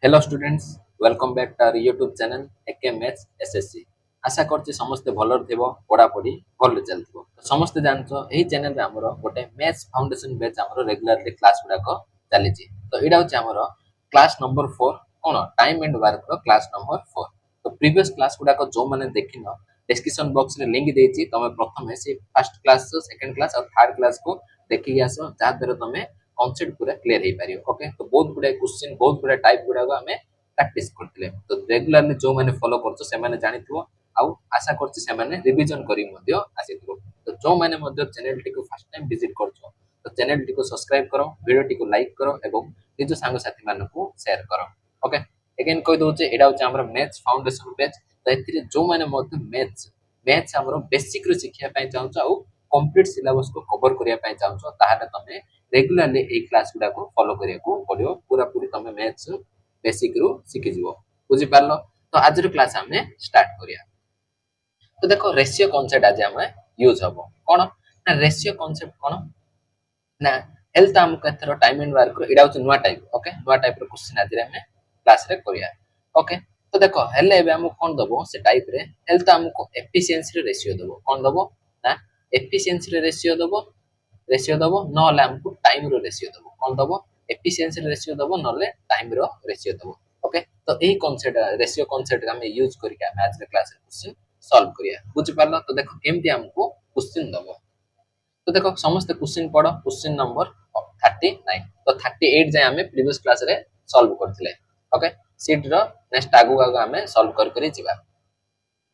Hello students, welcome back to our YouTube channel AK maths SSC. आशा करछि समस्ते भलर थिबो, पढापढी भल चलथिबो। समस्ते जानछो एही चैनल रे हमरो गोटे मैथ्स फाउंडेशन बैच हमरो रेगुलरली क्लास गुडाको चलीछि। तो एडा होछि हमरो क्लास नंबर 4 कोन टाइम एंड वर्क रो क्लास नंबर 4। तो प्रीवियस क्लास गुडाको जो माने देखिनो डिस्क्रिप्शन बॉक्स रे लिंक देछि, तमे प्रथमे से फर्स्ट क्लास सेकंड क्लास और थर्ड क्लास को देखि आसो, जा द्वारा तमे कॉन्सेप्ट पूरा क्लियर हो पारियो। ओके, तो बहुत गुडा क्वेश्चन बहुत गुडा टाइप गुडा हमें प्रैक्टिस करथिले, तो रेगुलरली जो माने फॉलो करछो से माने जानिथिबो। आउ आशा करछि से माने रिवीजन करी मध्य आसीथिबो। तो जो माने मध्य चैनल टी को फर्स्ट टाइम विजिट करछो, तो चैनल टी को सब्सक्राइब करो, वीडियो टी को लाइक करो एवं निज सांग साथी मानकु शेयर करो। ओके, अगेन कहि दोचे एडा होचे हमर मैथ्स फाउंडेशन पेज। तो एथिरे जो माने मध्य मैथ्स मैथ्स हमर बेसिक रो शिक्षा पय चाहछो आउ कंप्लीट सिलेबस को कवर करिया पय चाहछो, ताहाले तमे रेगुलरली ए क्लास गुडा को फॉलो करिया को पड़ियो। पूरा पूरी तमे मैथ्स बेसिक रू सिखि जिवो, बुझि पारलो। तो आज रो क्लास हमें स्टार्ट करिया। तो देखो रेशियो कांसेप्ट आज हमें यूज हबो कोन ना। रेशियो कांसेप्ट कोन ना, हेल्थ हमको एथरो टाइम एंड वर्क एडा होछ नुवा टाइप। ओके, नुवा टाइप रो क्वेश्चन आज हमें क्लास रे करिया। ओके, तो देखो हेले एबे हमको कोन दबो से टाइप रे हेल्थ हमको एफिशिएंसी रे रेशियो दबो। कोन दबो ना, एफिशिएंसी रे रेशियो दबो नले हमको टाइम रो रेशियो दबो। कोन दबो, एफिशिएंसी रे रेशियो दबो नले टाइम रो रेशियो दबो। ओके, तो एही कांसेप्ट रेशियो कांसेप्ट हम यूज करके हम आज रे क्लास रे क्वेश्चन सॉल्व करिया। बुझि पारलो। तो देखो केमती हमको क्वेश्चन दबो। तो देखो समस्त क्वेश्चन पढ़ो। क्वेश्चन नंबर 39 तो 38 जाय हमें प्रीवियस क्लास रे सॉल्व करथिले। ओके, सीट रो नेक्स्ट आगु आगु हमें सॉल्व कर करी जिबा।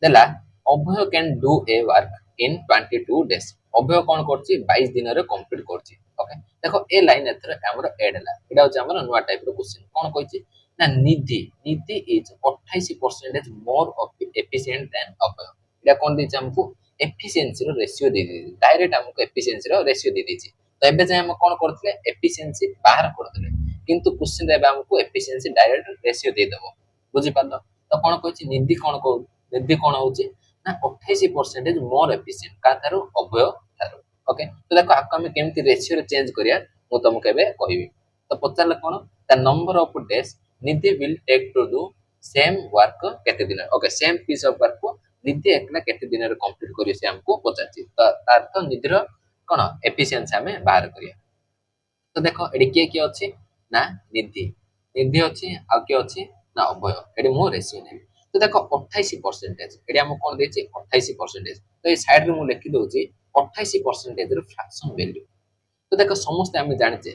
देला Abhay can do a work in 22 days. Abhay कोन करछि 22 दिन रे कंप्लीट करछि। ओके, देखो ए लाइन एथर हमर ऐड हला। एडा होछ हमर नुवा टाइप रो क्वेश्चन। कोन कहछि ना, निधि निधि इज 28% मोर एफिशिएंट देन अभय। एडा कोन दिछ हमको एफिशिएंसी रो रेशियो दे दी, डायरेक्ट हमको एफिशिएंसी रो रेशियो दे दिछि। तो एबे जे हम कोन करथले एफिशिएंसी बाहर करथले, किंतु क्वेश्चन रे हमको एफिशिएंसी डायरेक्ट रेशियो दे देबो। बुझि पालो। तो कोन कहछि निधि कोन को निधि कोन होछि ना 28% मोर एफिशिएंट का थारो अभय थारो। ओके, तो देखो आको हम केमती रेशियो रे चेंज करिया मु तुमको एबे कहिबी। तो पचारले कोन the number of days Nidhi will take to do same work केते दिन। Okay, same piece of work को निधि एकला केते दिन रे कंप्लीट करियो से हमको पचाछि। तो तार तो निधिर कोन एफिशिएंसी हमें बाहर करिया। तो देखो एडी के अछि ना निधि, निधि अछि आ के अछि ना अभय। एडी मो रेशियो ने। तो देखो 28% एडी हम कोन देछि 28%। तो ए साइड रे मु लिखि दोछि 28% रो फ्रैक्शन वैल्यू। तो देखो समस्त हमें जानिचे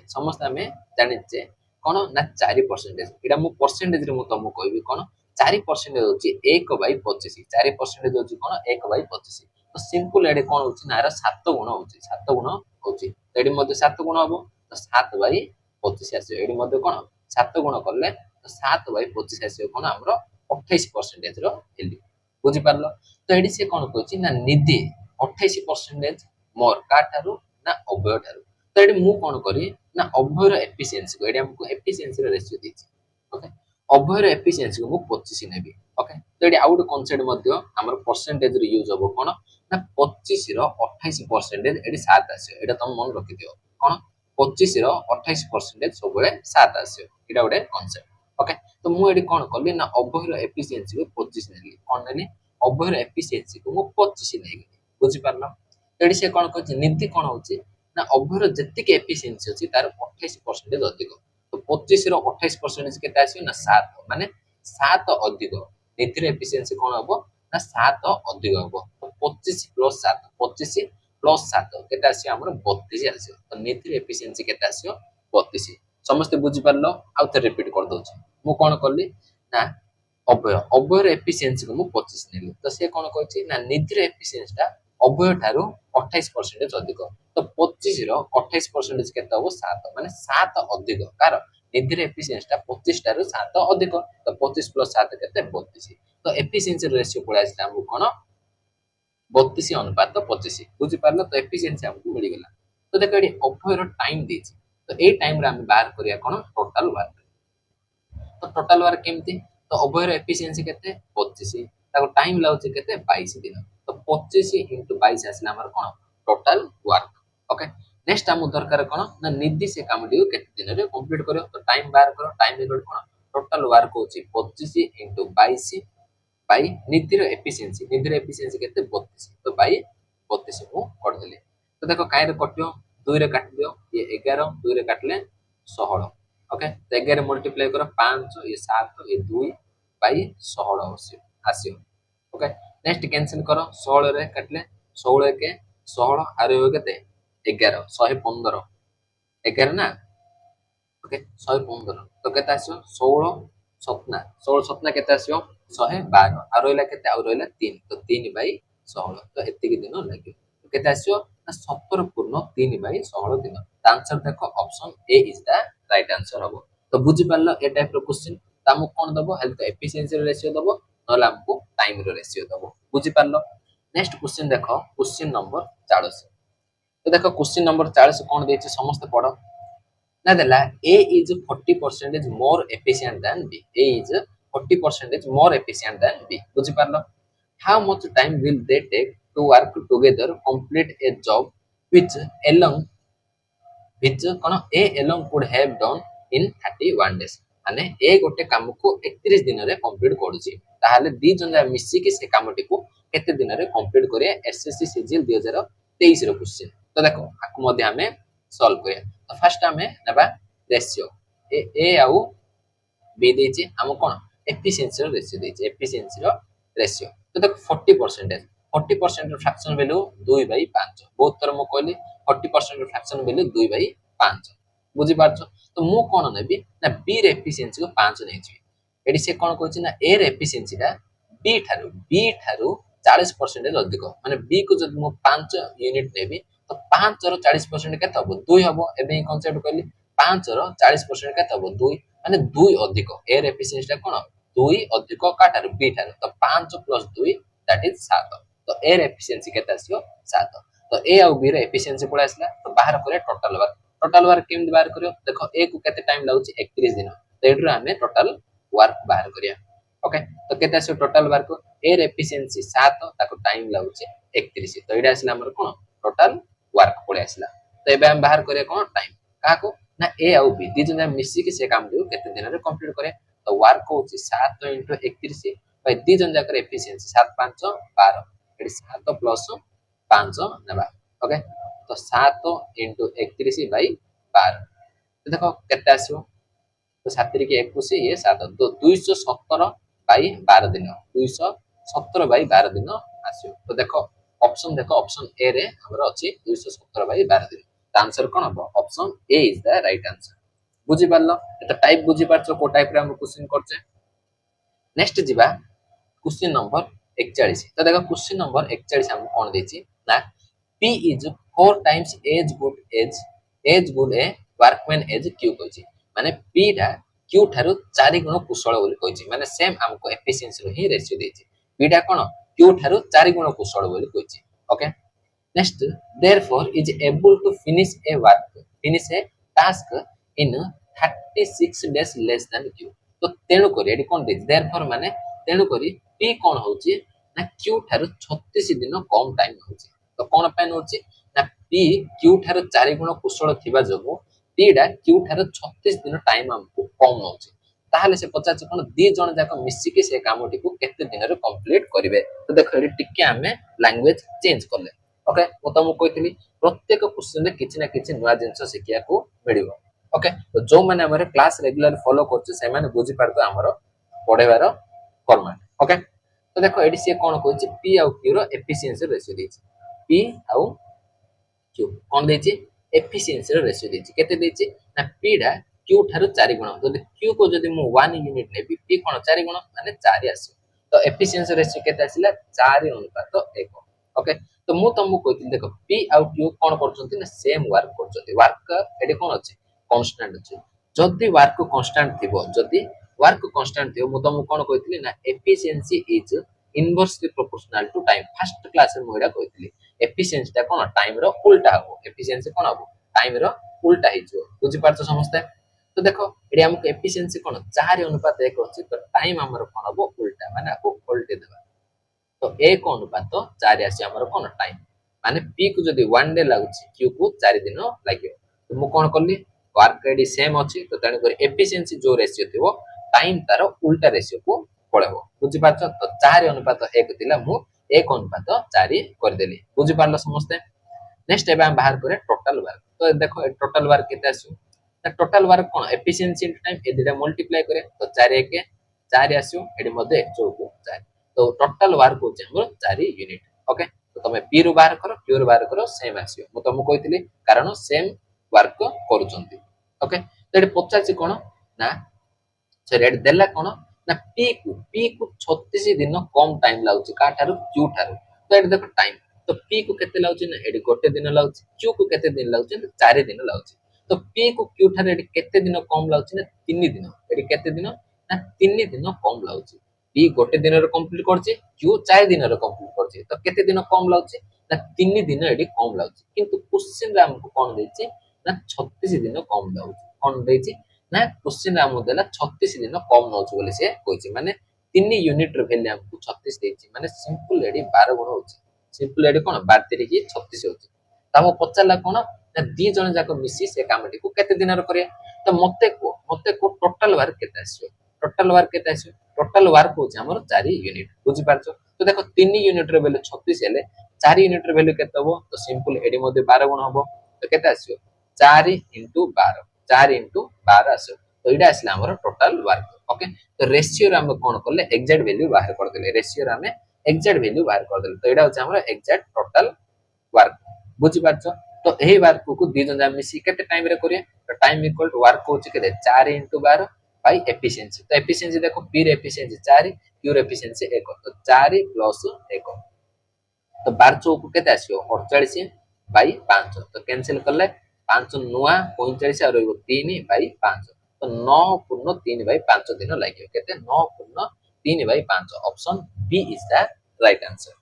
कोन ना 4%। एडा मु परसेंटेज रे मु तमु कहबी कोन 4% होछि 1/25। 4% होछि कोन 1/25। तो सिंपल एडे कोन होछि ना एरा 7 गुण होछि, 7 गुण होछि। तो एडी मध्ये 7 गुण हबो, तो 7/25 आसे। एडी मध्ये कोन 7 गुण करले तो 7/25 आसे कोन हमरो 28% रो वैल्यू। बुझि पारलो। तो एडी से कोन कहछि ना निधि 28% मोर का थारु ना अभय थारु। तो एडी मु कोन करी ना अभयर एफिशिएंसी को एडी हमको एफिशिएंसी रो रेशियो देछि। ओके, अभयर एफिशिएंसी को मु 25 नेबी। ओके, तो एडी आउट कांसेप्ट मध्ये हमर परसेंटेज रे यूज होबो कोन ना 25 रो 28% एडी 7 आसे। एडा तुम मन रखि दियो कोन 25 रो 28% सबले 7 आसे। एडा ओडे कांसेप्ट। ओके, तो मु एडी कोन करली ना अभयर एफिशिएंसी को 25 नेली। कोन नेली अभयर एफिशिएंसी को मु 25 नेली। बुझि पारलो। एडी से कोन कहछि निधि कोन होछि ना अभयर जतिके एफिशिएंसी अछि तार 28% अधिक। तो 25 रो 28% केते आसी ना 7, माने 7 अधिक। निधि रे एफिशिएंसी कोन हबो ना 7 अधिक हबो। तो 25 + 7, 25 + 7 केते आसी हमर 32 आसी। तो निधि रे एफिशिएंसी केते आसी 32। समस्त बुझि पारलो। आउ ते रिपीट कर दोछि। मु कोन करली ना अभयर एफिशिएंसी को मु 25 नेली। तो से कोन कहछि ना निधि रे एफिशिएंसी ता अभय ठारू 28% अधिक। तो 25 रो 28% केते हबो 7, माने 7 अधिक। कार निधि रे एफिशिएंसी ता 25 ठारू 7 अधिक। तो 25 + 7 केते 32। तो एफिशिएंसी रेशियो पळा आसी हमहु कोन 32 अनुपात 25। बुझि पारलो। तो एफिशिएंसी हमहु मिली गेला। तो देखो एडी अभयर टाइम देछि। तो ए टाइम रे हम बाहर करिया कोन टोटल वर्क। तो टोटल वर्क केमती, तो अभयर एफिशिएंसी केते 25, ताको टाइम लाउछि केते 22 दिन। तो 25 * 22 आसिला हमर कोन टोटल वर्क। ओके, नेक्स्ट हम दरकार कोन ना निधि से काम दियो केते दिन रे कंप्लीट करियो। तो टाइम बाहर करो, टाइम इक्वल कोन टोटल वर्क होची 25 into 22 बाई निधिर एफिशिएंसी केते 32 तो बाई 32 मु कर देली तो देखो काय रे कटियो 2 रे काट दियो ये 11 2 रे काटले 16 ओके तो 11 मल्टीप्लाई करो 5 ये 7 ये 2 बाई 16 आसियो ओके नेक्स्ट कैंसिल करो 16 रे काटले 16 के 16 आरो केते 11 115 11 ना ओके 115 तो केते आसियो 16 सपना केते आसियो 112 आ रहिला केते आ रहिला 3 तो 3 बाई 16 तो एतिकी दिन लागि तो केते आसियो ना 17 पूर्ण 3 बाई 16 दिन द आंसर देखो option A is the right answer हबो तो बुझि पारलो ए टाइप रो क्वेश्चन तामु कोन दबो हेल्थ एफिशिएंसी रेशियो दबो नला हमको टाइम रो रेशियो दबो बुझि पारलो नेक्स्ट क्वेश्चन देखो क्वेश्चन नंबर 40 तो देखो क्वेश्चन नंबर 40 कोन देछि समस्त पढो ना देला A is 40% more efficient than B. A is 40% more efficient than B. बुझी पारलो? How much time will they take to work together complete a job which alone कौन A alone could have done in 31 days. माने ए गोटे काम को 31 दिन रे complete करूची ताहाले दी जन मिसी के से कामटी को केते दिन रे कंप्लीट करे एसएससी सीजीएल 2023 रो क्वेश्चन तो देखो आकु मध्ये हमें सॉल्व करिया तो फर्स्ट हमें नेबा रेशियो ए आउ बी देछि हम कोन एफिशिएंसी रो रेशियो देछि एफिशिएंसी रो रेशियो तो देखो 40% रो फ्रैक्शन वैल्यू 2/5 बहुत तरह म कहली 40% रो फ्रैक्शन वैल्यू 2/5 बुझी पारछो तो मु कोन नेबी ना बी रे एफिशिएंसी को 5 नै छि एडी से कोन कहछि ना ए रे एफिशिएंसी दा बी थारु 40% अधिक माने बी को जब मु 5 यूनिट नेबी तो 5 रो 40% केते हबो 2 हबो एबे कांसेप्ट कहली 5 रो 40% केते हबो 2 माने 2 अधिक ए रे एफिशिएंसी दा कोन 2 अधिक काटार बी थारु तो 5 + 2 दैट इज 7 तो ए रे एफिशिएंसी केते आसियो 7 तो ए और बी रे एफिशिएंसी पळे आसला तो बाहर करे टोटल वर्क केम बाहर करियो देखो ए को केते टाइम लागुची 31 दिन तो एड्रो हमें टोटल वर्क बाहर करिया ओके तो केते आसियो टोटल वर्क ए रे एफिशिएंसी 7 ताको टाइम लागुची 31 तो एडा आसला हमर कोन टोटल वर्क पळे आसला तो एबे हम बाहर करिया कोन टाइम काको ना ए और बी दी जने मिसी के से काम दियो केते दिन रे कंप्लीट करे तो वर्क होची 7 * 31 बाय दी जन जाकर एफिशिएंसी 7 5 12 एडी 7 + 5 नेबा ओके तो 7 * 31 / 12 तो देखो केते आसियो तो 7 * 21 ये 7 तो 217 / 12 दिन 217 / 12 दिन आसियो तो देखो ऑप्शन ए रे हमर अछि 217 / 12 दिन तो आंसर कोन हबो option A is the right answer बुझी पारलो एटा टाइप बुझी पारछो को टाइप रे हम क्वेश्चन करछे नेक्स्ट जिबा क्वेश्चन नंबर 41 तो देखो क्वेश्चन नंबर 41 हम कोन देछि ना P is 4 times as good a workman as Q कहछि माने P टा Q थारु 4 गुण कुशल बोली कहछि माने सेम हमको एफिशिएंसी रो ही रेशियो देछि P टा कोन Q थारु 4 गुण कुशल बोली कहछि okay next therefore is able to finish a task in 36 days less than Q तो तेनु करी एडी कोन देछि therefore माने तेनु करी P कोन होछि ना Q थारु 36 दिन कम टाइम होछि तो कोन पेन होछि ना P Q थारु 4 गुण कुशल थिबा जगो P डा Q थारु 36 दिन टाइम हमको कम होछि ताहाले से पचाछ कोन दी जण जाक मिसी के से कामटी को केते दिन रे कंप्लीट करिवे तो देखो एडी टिके हमें लैंग्वेज चेंज करले ओके मु तमु कहितली प्रत्येक क्वेश्चन रे किछि ना किछि नया जिंस सिखिया को मिलिवो ओके तो जो माने हमरे क्लास रेगुलर फॉलो करछ से माने बुझी पारतो हमरो पढेबार फॉर्मेट ओके तो देखो एडी से कोन कहछि P और Q रो एफिशिएंसी रेशियो देछि P आउ Q कोन देछि एफिशिएंसी रो रेशियो देछि केते देछि ना P डा Q थारु 4 गुण जदि Q को जदि मु 1 यूनिट नेबी P कोन 4 गुण माने 4 आसी तो एफिशिएंसी रेशियो केते आसिला 4 अनुपात 1 ओके तो मु तमु कहति देखो P आउ Q कोन करछंती ना सेम वर्क करछंती वर्क एडी कोन अछि कांस्टेंट अछि जदि वर्क कांस्टेंट थिबो जदि वर्क कांस्टेंट थिबो मु तमु कोन कहतिली ना efficiency is inversely proportional to time first class रे मोइडा कहतिली एफिशिएंसी ता कोन टाइम रो उल्टा हो एफिशिएंसी कोन हो टाइम रो उल्टा हि जो बुझि पारछ समझते तो देखो एडी हमको एफिशिएंसी कोन 4 अनुपात 1 अछि तो टाइम हमर कोन हो उल्टा माने आपको उल्टे देबा तो 1 अनुपात 4 आसी हमर कोन टाइम माने P को जदी 1 डे लागुछि Q को 4 दिन लागियो तो मु कोन करली वर्क एडी सेम अछि तो तने कर एफिशिएंसी जो रेशियो थिबो टाइम तार उल्टा रेशियो को पळेबो बुझि पारछ तो 4:1 थिला मु 1:4 करदेली बुझि पारलो समस्ते नेक्स्ट एबे हम बाहर करे टोटल वर्क तो देखो टोटल वर्क केते आसु टोटल वर्क कोन एफिशिएंसी इन टाइम ए दिटा मल्टीप्लाई करे तो 4:1 4 आसु एडी मध्ये 1 चौको 4 तो टोटल वर्क होचे हमर 4 यूनिट ओके तो तमे पी रु बाहर करो क्यू रु बाहर करो सेम आसियो मु तुमको कहितली कारण सेम वर्क करूचंती ओके तो एडी पचासी कोन ना सॉरी एडी देला कोन ना पी को 36 दिन कम टाइम लाउची का ठारू क्यू ठारू तो एडी देखो टाइम तो पी को केते लाउची ना एडी गोटे दिन लाउची क्यू को केते दिन लाउची तो 4 दिन लाउची तो पी को क्यू ठारू एडी केते दिन कम लाउची ना 3 दिन एडी केते दिन ना 3 दिन कम लाउची पी गोटे दिन रे कंप्लीट करची क्यू 4 दिन रे कंप्लीट करची तो केते दिन कम लाउची ना 3 दिन एडी कम लाउची किंतु क्वेश्चन रे हमको कोन देची ना 36 दिन कम लाउची कोन देची ना क्वेश्चन रे हमको देला 36 दिन कम नउची बोले से कहची माने 3 यूनिट रे वैल्यू हमको 36 देची माने सिंपल एडी 12 गुण होची सिंपल एडी कोन 12 3 की 36 होची तामो पचारला कोन ना दी जण जाको मिसी से कामटी को केते दिन रे करे तो मते को टोटल वर्क केते आसियो टोटल वर्क केते आसियो टोटल वर्क होची हमर 4 यूनिट बुझि पारछो तो देखो 3 यूनिट रे वैल्यू 36 हेले 4 यूनिट रे वैल्यू केते हबो तो सिंपल एडी मध्ये 12 गुण हबो तो केते आसियो 4 * 12 4 * 12 आसियो तो इडा आसला हमर टोटल वर्क ओके तो रेशियो रे हम कोन करले एग्जैक्ट वैल्यू बाहर कर देले रेशियो रे हम एग्जैक्ट वैल्यू बाहर कर देले तो इडा होची हमर एग्जैक्ट टोटल वर्क बुझि पारछो तो एही वर्क को दी जन जा मिसी केते टाइम रे करिए तो टाइम इक्वल टू वर्क होची केते 4 * 12 बाय एफिशिएंसी तो एफिशिएंसी देखो पी रे एफिशिएंसी 4 क्यू रे एफिशिएंसी 1 तो 4 + 1 तो 12 चौको केते आसियो 48 बाय 5 तो कैंसिल करले 5 नुआ 45 आ रहइबो 3 बाय 5 तो 9 * 3 बाय 5 दिन लागियो केते 9 * 3 by 5 option B is the right answer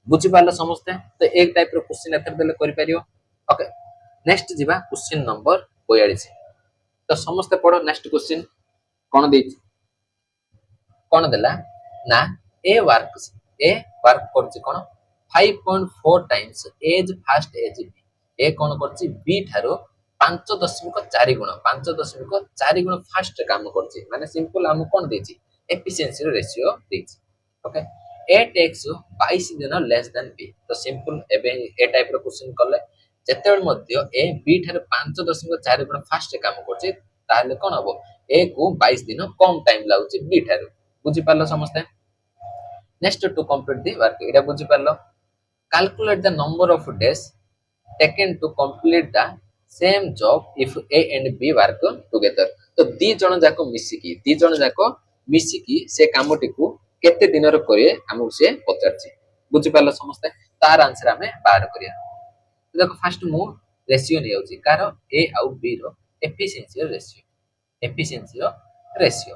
बुझि पारले समझते तो एक टाइप रो क्वेश्चन एथर देले करि परियो ओके नेक्स्ट जीवा क्वेश्चन नंबर 42 तो समस्त पढ़ो नेक्स्ट क्वेश्चन कोन देछि कोन देला ना ए वर्क करछि कोन 5.4 times as fast as B A कोन करछि बी थारो 5.4 गुण 5.4 गुण फास्ट काम करछि माने सिंपल हम कोन देछि एफिशिएंसी रो रेशियो देछि ओके ए टेक्स 22 दिन लेस देन बी तो सिंपल एबे ए टाइप रो क्वेश्चन करले जेतेबेल मध्य ए बी थारो 5.4 गुण फास्ट काम करछि ताले कोन हबो ए को 22 दिन कम टाइम लागुछि बी थारो बुझि पारलो समस्ते next to complete the work एटा बुझि पारलो calculate the number of days taken to complete the same job if A and B work together तो दी जण जाको मिसिकी से कामटी को केते दिन रो करे हमहु से पचारछि बुझि पारलो समस्ते तार आंसर हमें बाहर करिया देखो फर्स्ट मु रेशियो नै होछि कार A आ B रो एफिशिएंसी रो रेशियो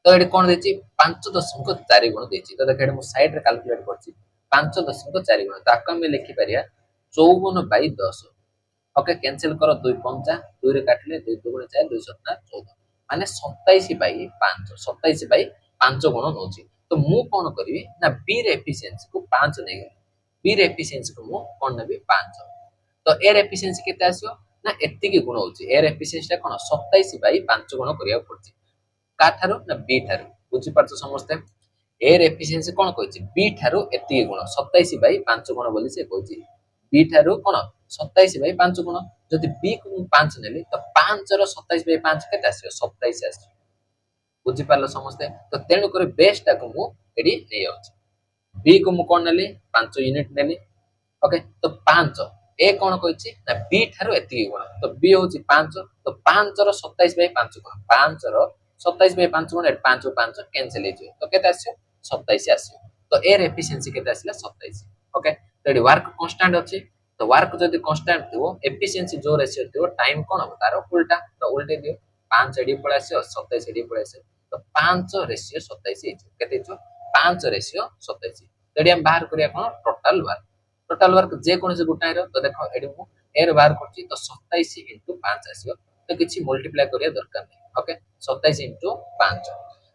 तो एडी कोन देछि 5.4 गुण देछि तो देख एडी मु साइड रे कैलकुलेट करछि 5.4 गुण ताको हम लिखि परिया 54/10 ओके कैंसिल करो 2 5 2 रे काटले 2 2 4 2 7 14 माने 27/5 27/5 गुण नोछि तो मु कोन करबी ना बी रे एफिशिएंसी को 5 नै बी रे एफिशिएंसी को मु कोन नेबी 5 तो ए रे एफिशिएंसी केते आसियो ना एत्ति की गुण होछि ए रे एफिशिएंसी कोन 27/5 गुण करिया पड़छि का थारो ना बी थारो बुझि पारछ समस्ते ए रे एफिशिएंसी कोन कहछि बी थारो एत्ति गुण 27/5 गुण बोली से कहछि बी थारो कोन 27/5 गुण जदि बी को 5 नेली तो 5 रो 27/5 केते आसियो 27 आसियो बुझि पारलो समस्ते तो तेनु करे बेस्ट को मु एडी नै आछि बी को मु कोन नेली 5 यूनिट नेली ओके तो 5 ए कोन कहछि ना बी थारो एत्ति गुण तो बी होछि 5 तो 5 रो 27/5 गुण 5 रो 27/5 गुण 5 5 कैंसिल हे तो केते आसियो 27 आसियो तो ए रे एफिशिएंसी केते आसिला 27 ओके तो एडी वर्क कांस्टेंट अछि तो वर्क जदि कांस्टेंट थिवो एफिशिएंसी जो रेशियो थिवो टाइम कोन हो तारो उल्टा तो उल्टे दियो 5 एडी पळे आसियो 27 एडी पळे आसियो तो 5 रेशियो 27 हे केते छ 5 रेशियो 27 तो एडी हम बाहर करिया कोन टोटल वर्क जे कोन से गुटाय रो तो देखो एडी मु ए रे बाहर करछि तो 27 * 5 आसियो तो किछि मल्टीप्लाई करिया दरकार नै ओके 27 * 5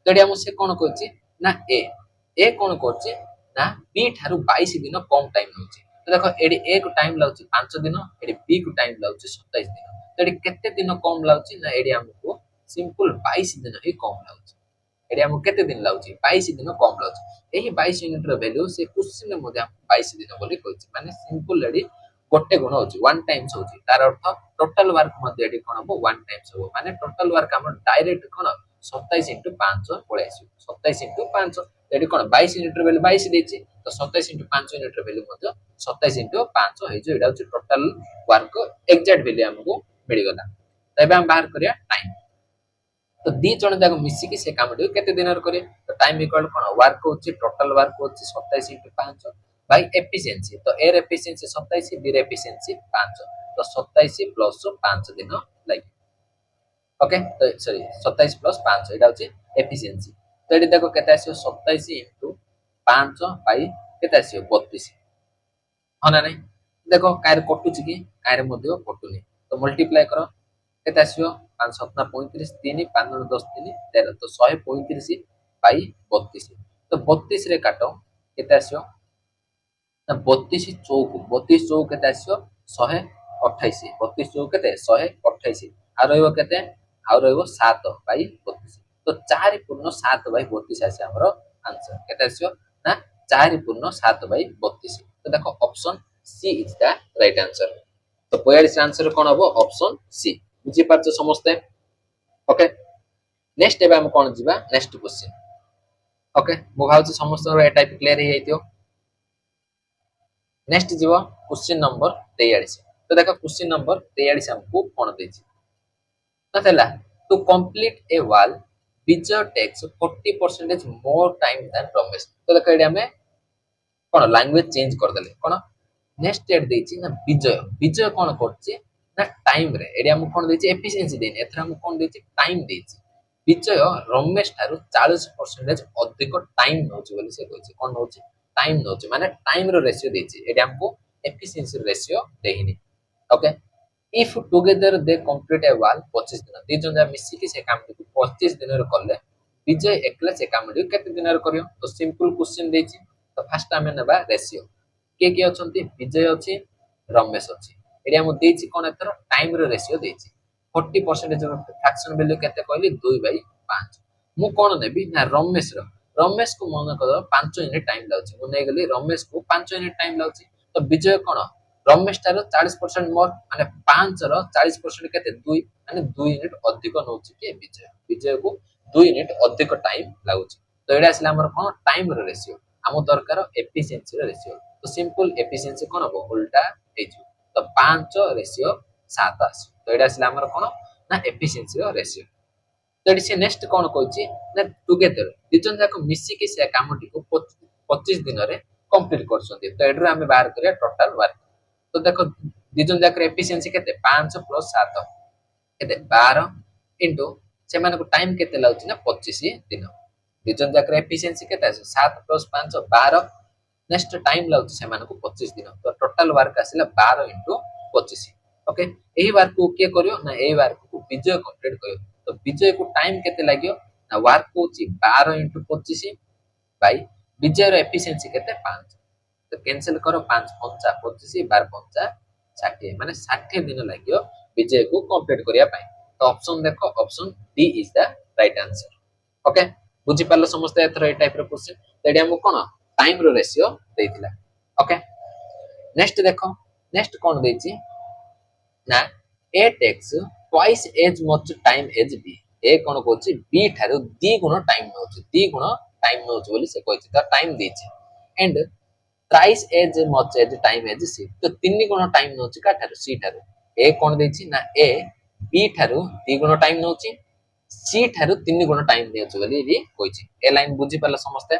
तो एडी हम से कोन कहछि ना ए कोन कहछि ना बी थारु 22 दिन कम टाइम होछि तो देखो एडी ए को टाइम लागछि 5 दिन एडी बी को टाइम लागछि 27 दिन तो एडी केते दिन कम लागछि ना एडी हमको सिंपल 22 दिन ही कम लाଗୁଛି एडी हमको केते दिन लाଗୁଛି 22 दिन कम लाଗୁଛି एही 22 यूनिट रो वैल्यू से क्वेश्चन में मध्य 22 दिन बोली कहछि माने सिंपल एडी गोटे गुण होछि वन टाइम्स होछि तार अर्थ टोटल वर्क मध्य एडी कोन हो वन टाइम्स हो माने टोटल वर्क हम डायरेक्ट कोन 27 5 पळे आसी 27 5 एडी कोन 22 यूनिट रो वैल्यू 22 देछि तो 27 5 यूनिट रो वैल्यू मध्य 27 5 हे जो एडा होछि टोटल वर्क एग्जैक्ट वैल्यू हमको मिल गला तबे हम बाहर करिया टाइम तो दी जण जाक मिसी की से काम डी केते दिन करे तो टाइम इक्वल कोन वर्क होछि टोटल वर्क होछि 27 5 बाय एफिशिएंसी तो एर एफिशिएंसी 27 बी एफिशिएंसी 5 तो 27 प्लस 5 दिन लागी ओके तो सॉरी 27 प्लस 5 एटा होछि एफिशिएंसी तो एडी देखो केते आसीयो 27 5 बाय केते आसीयो 32 हना नै देखो कायर कटुछि की कायर मध्ये कटुनी तो मल्टीप्लाई करो केते आसीयो 5 7 35 3 5 9 10 3 13 तो 135 बाय 32 तो 32 रे काटो केते आसीयो ना 32 चौक 32 चौक केते आसीयो 128 32 चौक केते 128 आ रहइबो केते आ रहइबो 7 बाय 32 तो 4 पूर्ण 7 बाय 32 आसी हमरो आंसर केते आसीयो ना 4 पूर्ण 7 बाय 32 तो देखो option C is the right answer तो 42 आंसर कोन हबो ऑप्शन सी बुझी पारछ समस्ते ओके नेक्स्ट एबा हम कोन जिबा नेक्स्ट क्वेश्चन ओके मो भाउछ समस्त ए टाइप क्लियर हे जाइतियो नेक्स्ट जीवो क्वेश्चन नंबर 43 तो देखो क्वेश्चन नंबर 43 हमको कोन देछि नथला to complete a wall Vijay takes 40% more time than Ramesh तो देखो एडी हमें कोन लैंग्वेज चेंज कर देले कोन नेक्स्ट एड देछि ना विजय विजय कोन करछि ना टाइम रे एडी हम कोन देछि एफिशिएंसी देन एथरा हम कोन देछि टाइम देछि विजय रमेश थारु 40% अधिक टाइम नोछि बोली से कहछि कोन नोछि टाइम नोछि माने टाइम रो रेशियो देछि एडी हमको एफिशिएंसी रेशियो देहिनी okay if together they complete a wall 25 दिन दी जन मिसी की से काम को 25 दिन रे करले विजय एकला से काम केते दिन रे करियो तो सिंपल क्वेश्चन देछि तो फर्स्ट हमें नेबा रेशियो के अछंती विजय अछि रमेश अछि एडी हम देछि कोन एतर टाइम रो रेशियो देछि 40% जो फ्रैक्शन वैल्यू केते कहली 2/5 मु कोन नेबी ना रमेश को मन कर 5 मिनिट टाइम लाउछि मु नै गेली रमेश को 5 मिनिट टाइम लाउछि तो विजय कोन रमेश तारो 40% मोर माने 5 रो 40% केते 2 माने 2 मिनिट अधिक नोछि के विजय को 2 मिनिट अधिक टाइम लाउछि तो एडा असला हमर कोन टाइम रो रेशियो हम दरकार एफिशिएंसी रो रेशियो तो सिंपल एफिशिएंसी कोन हो उल्टा हे छु तो 5 रेशियो 7 आसी तो एडा असला हमर कोन ना एफिशिएंसी रो रेशियो तो एडी से नेक्स्ट कोन कहछि ना टुगेदर दिजन जाको मिसी के से कामटी को 25 दिन रे कंप्लीट करछन्ती तो एडरो हमें बाहर करिया टोटल वर्क तो देखो दिजन जाकर एफिशिएंसी केते 5 प्लस 7 केते 12 इनटू से माने को टाइम केते लाउछि ना 25 दिन दिजन जाकर एफिशिएंसी केते 7 प्लस 5 12 नेक्स्ट टाइम लाउछि से माने को 25 दिन तो टोटल वर्क आसिला 12 इनटू 25 ओके एही वर्क को के करियो ना एही वर्क को विजय कंप्लीट करियो तो विजय को टाइम केते लागियो ना वर्क होछि 12 इनटू 25 बाय विजय रो एफिशिएंसी केते 5 तो कैंसिल करो 5 5 25 12 5 60 माने 60 दिन लागियो विजय को कंप्लीट करिया पाए तो ऑप्शन देखो option D is the right answer okay बुझी पालो समस्त एथरो ए टाइप रो क्वेश्चन तो एडी हम कोन टाइम रो रेशियो देथिला ओके नेक्स्ट देखो नेक्स्ट कोन देछि ना A takes twice as much time as B A कोन कहछि बी थारो 2 गुण टाइम नोछि 2 गुण टाइम नोछि बोली से कहछि तो टाइम देछि and thrice as much as time as C तो 3 गुण टाइम नोछि का थारो सी थारो ए कोन देछि ना ए बी थारो 2 गुण टाइम नोछि सी थारो 3 गुण टाइम देछि बोली भी कहछि ए लाइन बुझी पाला समस्त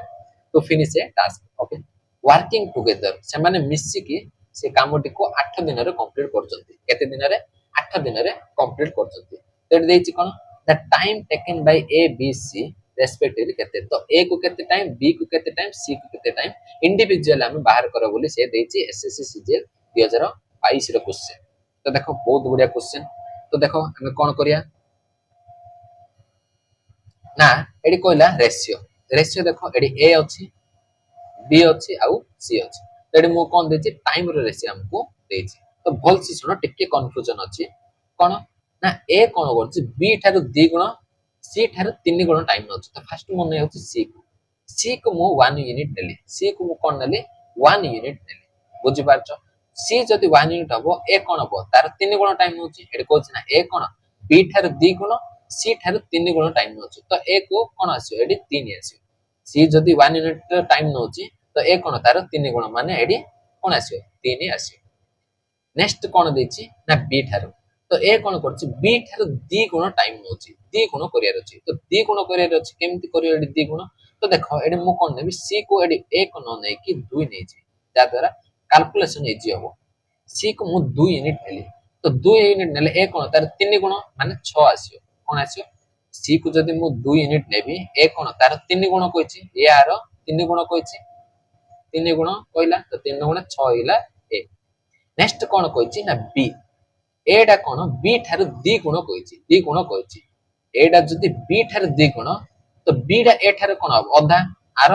तो फिनिश ए टास्क ओके वर्किंग टुगेदर से माने मिसी की से कामटी को 8 दिन रे कंप्लीट करछंती केते दिन रे 8 दिन रे कंप्लीट करछंती तो एट देछि कोन the time taken by A B C respectively केते तो ए को केते टाइम बी को केते टाइम सी को केते टाइम इंडिविजुअल हम बाहर करो बोली से देछि एसएससी सीजीएल 2022 रो क्वेश्चन तो देखो बहुत बढ़िया क्वेश्चन तो देखो हम कोन करिया ना एडी कोइला रेशियो देखो एडी ए अछि बी अछि आउ सी अछि तो एडी मु कोन देछि टाइम रो रेशियो हमको देछि तो भल से सुनो टिके कंफ्यूजन अछि कोन ନା ଏ କଣ କରୁଛି B ଠାରୁ 2 ଗୁଣ C ଠାରୁ 3 ଗୁଣ ଟାଇମ ନଉଛି। ତ ଫାଷ୍ଟ ମୁଁ ନେଇ ହେଉଛି C କୁ ମୁଁ 1 ୟୁନିଟ ନେଲି। C କୁ ମୁଁ କଣ ନେଲି 1 ୟୁନିଟ ନେଲି। ବୁଝିପାରୁଛ C ଯଦି 1 ୟୁନିଟ ହବ ଏ କଣ ହବ ତାର 3 ଗୁଣ ଟାଇମ ନଉଛି। ଏଠି କହୁଛି ନା ଏ କଣ B ଠାରୁ 2 ଗୁଣ C ଠାରୁ 3 ଗୁଣ ଟାଇମ ନଉଛି। ତ ଏ କୁ କଣ ଆସିବ ଏଠି 3 ଆସିବ। C ଯଦି 1 ୟୁନିଟ ଟାଇମ ନଉଛି ତ ଏ କଣ ତାର 3 ଗୁଣ ମାନେ ଏଠି କଣ ଆସିବ 3 ଆସିବ। ନେକ୍ସଟ କଣ ଦେଇଛି ନା B ଠାରୁ ତ ଏ କଣ କରୁଛି B ଠାରୁ 2 ଗୁଣ ଟାଇମ ନଉଛି। 2 ଗୁଣ କରିବାର ଅଛି। ତ 2 ଗୁଣ କରିବାର ଅଛି କେମିତି କରିବ ଏଠି 2 ଗୁଣ ତ ଦେଖ ଏଠି ମୁଁ କଣ ନେବି C କୁ ଏଠି 1 ନ ନେଇକି 2 ନେଇଯିବି ଯାହା ଦ୍ୱାରା କାଲକୁଲେସନ ଇଜି ହବ। C କୁ ମୁଁ 2 ୟୁନିଟ ନେଲି ତ 2 ୟୁନିଟ ନେଲେ ଏ କଣ ତାର 3 ଗୁଣ ମାନେ 6 ଆସିବ। କଣ ଆସିବ C କୁ ଯଦି ମୁଁ 2 ୟୁନିଟ ନେବି ଏ କଣ ତାର 3 ଗୁଣ କହିଛି ୟାର 3 ଗୁଣ କହିଛି 3 ଗୁଣ କହିଲା ତ 3 ଗୁଣ 6 ହେଇଲା ଏ। ନେକ୍ସଟ କଣ କହିଛି ନା B ଏଟା କଣ B ଠାରୁ 2 ଗୁଣ କହିଛି 2 ଗୁଣ କହିଛି। ଏଟା ଯଦି B ଠାରୁ 2 ଗୁଣ ତ B ଟା ଏ ଠାରୁ କଣ ହବ ଅଧା ଆର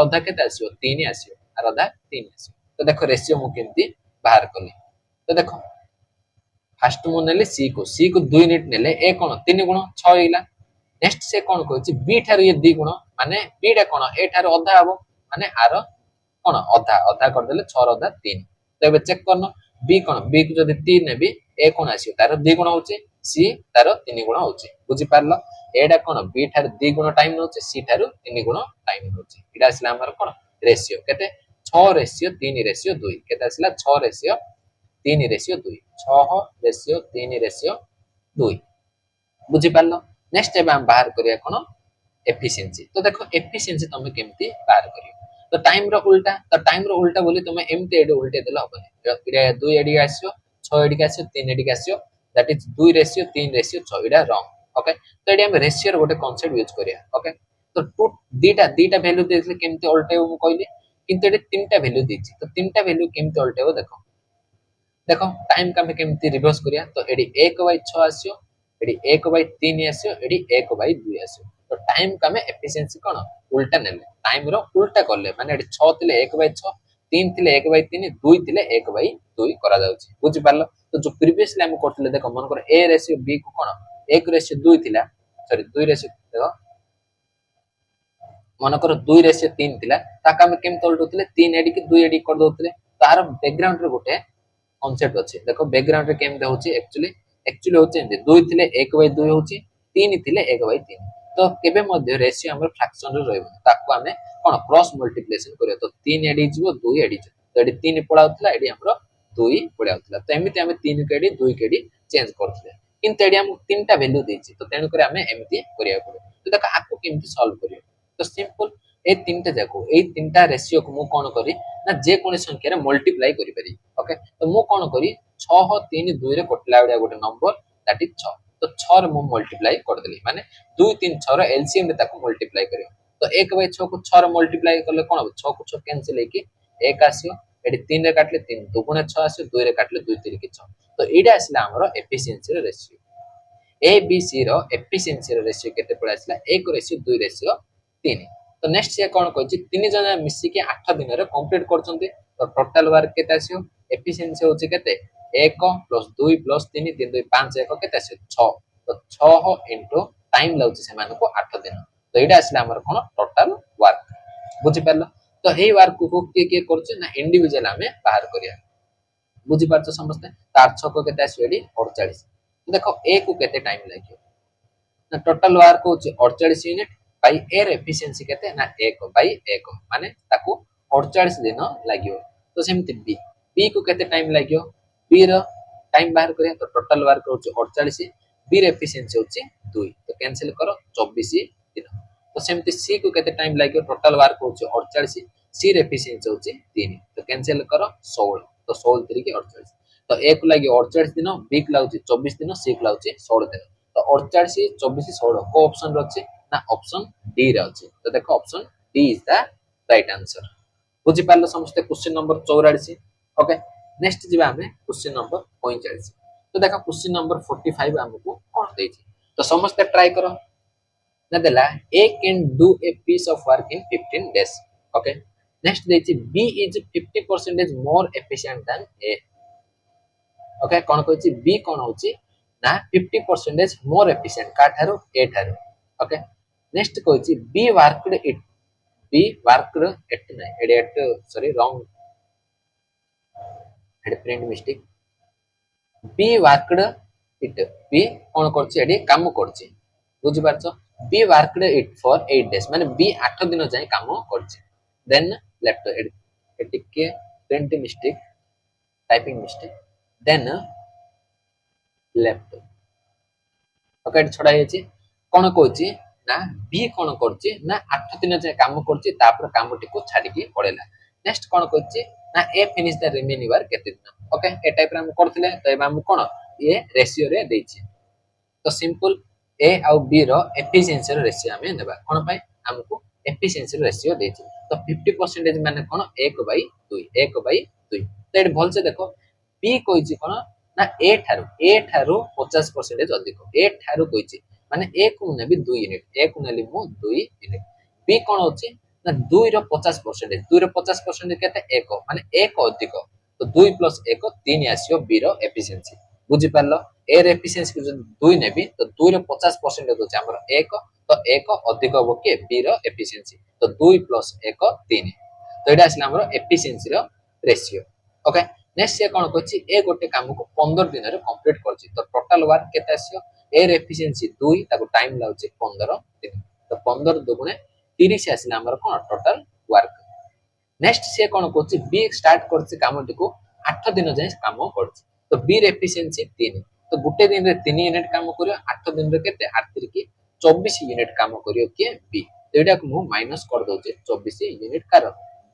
ଅଧା କେତେ ଆସିବ 3 ଆସିବ ଆର ଅଧା 3 ଆସିବ। ତ ଦେଖ ରେସିଓ ମୁଁ କେମିତି ବାହାର କଲି ତ ଦେଖ ଫାଷ୍ଟ ମୁଁ ନେଲି C କୁ 2 ୟୁନିଟ ନେଲେ ଏ କଣ 3 ଗୁଣ 6 ହେଇଲା। ନେକ୍ସଟ ସେ କଣ କହିଛି B ଠାରୁ ଏ 2 ଗୁଣ ମାନେ B ଟା କଣ ଏ ଠାରୁ ଅଧା ହବ ମାନେ ଆର କଣ ଅଧା ଅଧା କରିଦେଲେ 6 ର ଅଧା 3। ତ ଏବେ ଚେକ୍ କରନ B କଣ B କୁ ଯଦି 3 ନେବି ଏ କଣ ଆସିବ ତାର 2 ଗୁଣ ହଉଛି C ତାର 3 ଗୁଣ ହଉଛି। ବୁଝିପାରିଲ ଏଟା କଣ B ଠାରୁ 2 ଗୁଣ ଟାଇମ ନଉଛି C ଠାରୁ 3 ଗୁଣ ଟାଇମ ନଉଛି। ଏଟା ଆସିଲା ଆମର କଣ ରେସିଓ କେତେ 6 ରେସିଓ 3 ରେସିଓ 2 କେତେ ଆସିଲା 6 ରେସିଓ 3 ରେସିଓ 2 6 ରେସିଓ 3 ରେସିଓ 2। ବୁଝିପାରିଲ ନେକ୍ସଟ ଏବେ ଆମେ ବାହାର କରିବା କଣ ଏଫିସିଏନ୍ସି। ତ ଦେଖ ଏଫିସିଏନ୍ସି ତମେ କେମିତି ବାହାର କରିବ ତ ଟାଇମ ର ଉଲ୍ଟା ତ ଟାଇମ ର ଉଲ୍ଟା ବୋଲି ତମେ ଏମିତି ଏଠି ଉଲ୍ଟେଇ ଦେଲେ ହବନି। 2 ଏଠିକି ଆସିବ 6 ଏଠିକି ଆସିବ 3 ଏଠିକି ଆସିବ that is 2 ରେସିଓ 3 ରେସିଓ 6 ଏଟା ରଙ୍ଗ। ଓକେ ତ ଏଠି ଆମେ ରେସିଓ ର ଗୋଟେ କନସେପ୍ଟ ୟୁଜ କରିବା। ଓକେ ତ ଦିଟା ଭ୍ୟାଲୁ ଦେଇଥିଲେ କେମିତି ଉଲ୍ଟେଇବ ମୁଁ କହିଲି କିନ୍ତୁ ଏଠି ତିନିଟା ଭ୍ୟାଲୁ ଦେଇଛି ତ ତିନିଟା ଭ୍ୟାଲୁ କେମିତି ଉଲ୍ଟେଇବ ଦେଖ ଦେଖ टाइम का ଆମେ କେମିତି ରିଭର୍ସ କରିବା ତ ଏଠି 1/6 ଆସିବ ଏଠି 1/3 ଆସିବ ଏଠି 1/2 ଆସିବ। ତ टाइम का ଆମେ ଏଫିସିଏନ୍ସି କଣ ଉଲ୍ଟା ନେଲେ टाइम ର ଉଲ୍ଟା କଲେ ମାନେ ଏଠି 6 ଥିଲେ 1/6 3 ଥିଲେ 1/3 2 ଥିଲେ 1/2 କରା ଯାଉଛି। ବୁଝି ପାରିଲ ତ जो प्रीवियसली हम करथिले देखो मन कर A रेशियो B को कोन 1/2 थिला सॉरी 2 देखो मन कर 2/3 थिला ताका हम केम तोलटुले 3 एडी की 2 एडी कर दोतले तार बैकग्राउंड रे गोटे कॉन्सेप्ट अछि। देखो बैकग्राउंड रे केम होची एक्चुअली होची एंड 2 थिले 1/2 होची 3 थिले 1/3 तो केबे मध्ये रेशियो हमर फ्रैक्शन रे रहबो ताको हमें कोन क्रॉस मल्टीप्लिकेशन करियो तो 3 एडी जीवो 2 एडी तो एडी 3 पळाउतला एडी हमरो 2 पळाउतला तो एमिति हमें 3 केडी 2 केडी चेंज करथले किंतु एडी हम तीनटा वैल्यू देछि तो तेनु करे हमें एमिति करिया पड़े। तो देखो आको केमिति सॉल्व करियो तो सिंपल ए तीनटा जाको ए तीनटा रेशियो को मु कोन करी ना जे कोनी संख्या रे मल्टीप्लाई करि पारि। ओके तो मु कोन करी 6 3 2 रे कटला उडा गोटे नंबर दैट इज 6 तो 6 रे मु मल्टीप्लाई कर देली माने 2 3 6 रो एलसीएम रे ताको मल्टीप्लाई करियो तो 1/6 को 6 रे मल्टीप्लाई करले कोन हो 6 को 6 कैंसिल हेकी 1 आसियो एडी 3 रे काटले 3 दुगुणे 6 आसियो 2 रे काटले 2 3 की 6 तो एडा आसला हमरो एफिशिएंसी रे रेशियो ए बी सी रो एफिशिएंसी रो रेशियो केते पळे आसला 1/2/3। तो नेक्स्ट से कोन कहछि तीन जना मिसी के 8 दिन रे कंप्लीट करछन्ते तो टोटल वर्क केते आसियो एफिशिएंसी होछि केते 1 + 2 + 3 3 2 5 1 केते आसियो 6 तो 6 इनटू टाइम लाउछि से मानको 8 दिन तो एडा आसला हमर कोन टोटल वर्क। बुझि परलो तो हे वर्क को के करछ ना इंडिविजुअल हमें बाहर करिया। बुझि पारछ समस्त तार छक केते आसियो एडी 48 देखो ए को केते टाइम लागियो ना टोटल वर्क होछि 48 यूनिट बाई एर एफिशिएंसी केते ना 1/1 माने ताकू 48 दिन लागियो। तो सेमति बी को केते टाइम लागियो बी रो टाइम बाहर करिया तो टोटल वर्क होछि 48 बी रे एफिशिएंसी होछि 2 तो कैंसिल करो 24 दिन। तो सेमति सी को केते टाइम लागियो टोटल वर्क होछि 48 सी रे एफिशिएंसी होछि 3 तो कैंसिल करो 16 तो 16 3 के 48 तो ए को लागि 48 दिन बी को लाउछि 24 दिन सी को लाउछि 16 दिन तो 48 24 16 को ऑप्शन रछि ना ऑप्शन डी रे अछि। तो देखो option D is the right answer. बुझि पारलो समस्त क्वेश्चन नंबर 44। ओके नेक्स्ट जिबा हमें क्वेश्चन नंबर 45 तो देखो क्वेश्चन नंबर 45 हमको कोन देछि तो समस्त ट्राई करो ना देला A can do a piece of work in 15 days. Okay next देछि B is 50% more efficient than A. Okay कोन कहछि बी कोन होछि ना 50% मोर एफिशिएंट का ठारो ए ठारो ओके नेक्स्ट कहछि B worked it B worked at ना at sorry wrong head print mistake B worked it B कोन करछि एडी काम करछि बुझि पारछो B worked it for 8 days माने बी 8 दिन जाय काम करछि देन लेफ्ट एटिके print mistake typing mistake then left okay छडा हेछि कोन कहछि ना बी कोन करछि ना 8 दिन जाय काम करछि तापर कामटी को छाडी के पड़ेला नेक्स्ट कोन कहछि ना ए फिनिश द रिमेनिंग वर्क केते दिन ओके ए टाइप रे हम करथिले त एबा हम कोन ए रेशियो रे देछि तो सिंपल ए आउ बी रो एफिशिएंसी रो रेशियो हमें नेबा कोन पय हमको एफिशिएंसी रो रेशियो देछि तो 50% माने कोन 1/2 1/2 तो एट भल से देखो बी कहिछि कोन ना ए ठारो 50% अधिक ए ठारो कहिछि माने ए को नेबी 2 यूनिट ए को नेली मु 2 यूनिट बी कोन होछि ना 2 रो 50% 2 रो 50% केते 1 माने 1 अधिक तो 2 + 1 3 आसियो बी रो एफिशिएंसी बुझि पारलो ए रो एफिशिएंसी को जब 2 नेबी तो 2 रो 50% होछि हमर 1 तो 1 अधिक हो के बी रो एफिशिएंसी तो 2 + 1 3 तो एटा आसिला हमर एफिशिएंसी रो रेशियो ओके नेक्स्ट से कोन कहछि ए गोटे काम को 15 दिन रे कंप्लीट करछि तो टोटल वर्क केते आसियो ए रो एफिशिएंसी 2 ताको टाइम लागछि 15 दिन तो 15 दुगुणे 30 आसिला हमर कोन टोटल वर्क नेक्स्ट से कोन कहछि बी स्टार्ट करछि कामटी को 8 दिन जाय काम करछि तो बी रो एफिशिएंसी 3 तो गुटे दिन रे 3 यूनिट काम करियो 8 दिन रे केते 8 3 24 यूनिट काम करियो के बी तो एटा को मु माइनस कर दोचे 24 यूनिट कार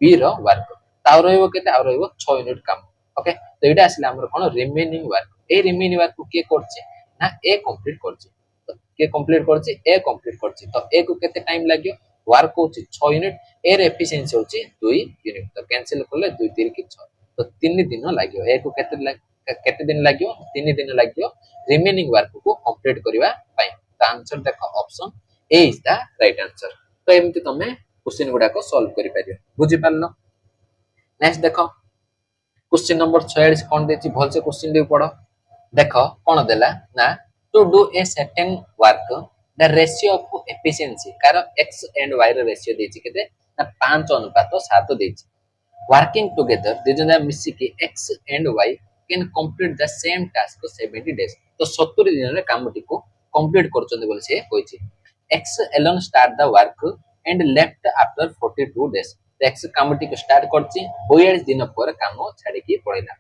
बी रो वर्क ताउ रहइबो केते आ रहइबो 6 यूनिट काम ओके तो एटा आसिला हमर कोन रिमेनिंग वर्क ए रिमेनिंग वर्क को के करछि ना ए कंप्लीट करछि तो के कंप्लीट करछि ए कंप्लीट करछि तो ए को केते टाइम लागियो वर्क होछि 6 यूनिट ए रे एफिशिएंसी होछि 2 यूनिट तो कैंसिल करले 2 3 की 6 तो 3 दिन लागियो ए को केते दिन लागियो 3 दिन लागियो रिमेनिंग वर्क को कंप्लीट करबा पई तो आंसर देखो option A is the right answer तो एमति तमे क्वेश्चन गुडा को सॉल्व करि पारियो बुझि पारलो नेक्स्ट देखो क्वेश्चन नंबर 46 कोन देछि भल से क्वेश्चन दे पढो देखो कोन देला ना to do a certain work the ratio of efficiency कार x एंड y रो रेशियो देछि केते ना 5:7 देछि वर्किंग टुगेदर दिजना मिसी के x and y can complete the same task 70 days तो 70 दिन रे कामटी को कंप्लीट करचोंदे बोले से कहिछि x alone start the work and left after 42 days x Kamptee को स्टार्ट करछि 42 दिन पर काम छाडी के पड़िला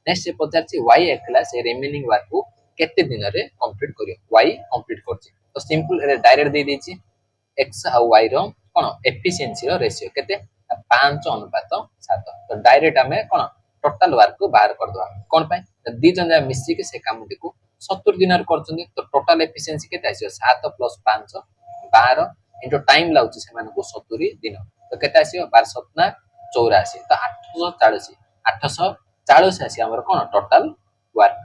नेक्स्ट से पचारछि y एकला से रिमेनिंग वर्क को केते दिन रे कंप्लीट करियो y कंप्लीट करछि तो सिंपल रे डायरेक्ट दे देछि x आ y रो कोन एफिशिएंसी रो रेशियो केते 5:7 तो डायरेक्ट हमें कोन टोटल वर्क को बाहर कर दवा कोन पाए दी जन जा मिसी के से कामटी को 70 दिन रे करछन तो टोटल एफिशिएंसी केते आसियो 7 + 5 12 इनटू टाइम लाउछि से मानको 70 दिन तो केते आसियो 12 7 84 तो 840 आसी हमर कोन टोटल वर्क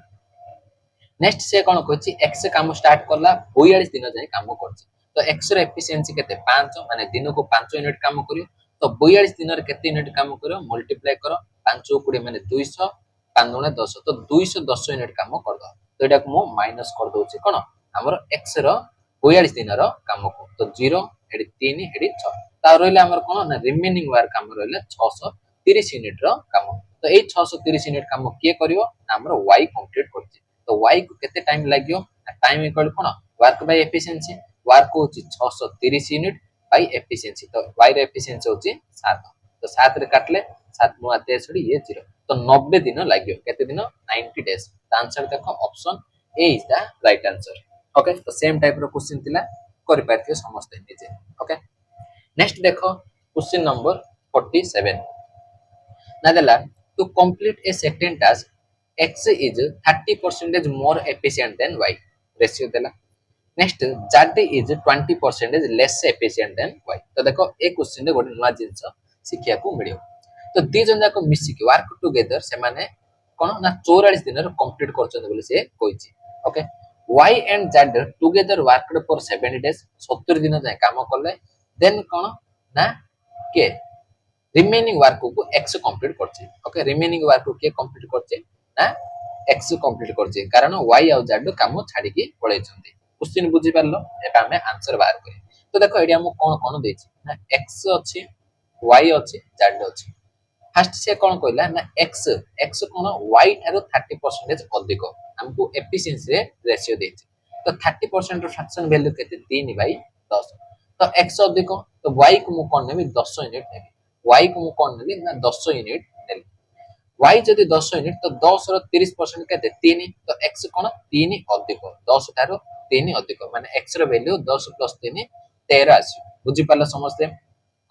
नेक्स्ट से कोन कहछि x काम स्टार्ट करला 42 दिन जाय काम करछि तो x रो एफिशिएंसी केते 5 माने दिन को 5 यूनिट काम करियो तो 42 दिन रे केते यूनिट काम करियो मल्टीप्लाई करो 5 20 माने 200 5 गुणे 10 तो 210 यूनिट काम कर दो तो एटा को मो माइनस कर दोछि कोन हमर x रो 42 दिन रो काम को तो 0 एडी 3 एडी 6 ता रहले हमर कोन ना रिमेनिंग वर्क हम रहले 630 यूनिट रो काम तो ए 630 यूनिट काम के करियो हमर y कंप्लीट करछि तो y को केते टाइम लागियो टाइम इक्वल कोन वर्क बाय एफिशिएंसी वर्क होछि 630 यूनिट बाय एफिशिएंसी तो y रे एफिशिएंसी होछि 7 तो 7 रे काटले 7 नु 63 ये 0 तो 90 दिन लागियो केते दिन 90 डेज तो आंसर देखो option A is the right answer okay तो सेम टाइप रो क्वेश्चन थिला करि पारथियो समस्त निजे ओके नेक्स्ट देखो क्वेश्चन नंबर 47 ना देला to complete a certain task x is 30% more efficient than y ratio देला next z is 20% less efficient than y तो देखो ए क्वेश्चन रे गोटे नवा जिंस सिखिया को मिलियो तो दी जन जाको मिसी के वर्क टुगेदर से माने कोन ना 44 दिन रे कंप्लीट करछन बोले से कहिछि okay y and z together worked for 70 days 70 दिन जाय काम करले देन कोन ना के रिमेनिंग वर्क को x कंप्लीट करछि ओके रिमेनिंग वर्क को के कंप्लीट करछि ना एक्स कंप्लीट करछि कारण y आउ z काम छाडी के पळै छथि क्वेश्चन बुझि परलो एटा हमें आंसर बाहर करी तो देखो एडी हम कोन कोन देछि ना x अछि y अछि z अछि फर्स्ट से कोन कहला ना x x कोन y थारो 30% अधिक हमको एफिशिएंसी रे रेशियो देछि तो 30% रो फ्रैक्शन वैल्यू केते 3/10 तो x अधिक तो y को मु कोन नेबी 10 यूनिट नेबी y को मु कोन नेबी ना 10 यूनिट नेबी y जदि 10 यूनिट तो 10 रो 30% केते 3 तो x कोन 3 अधिक 10 थारो 3 अधिक माने x रो वैल्यू 10 + 3 13 आसी बुझि पाला समझते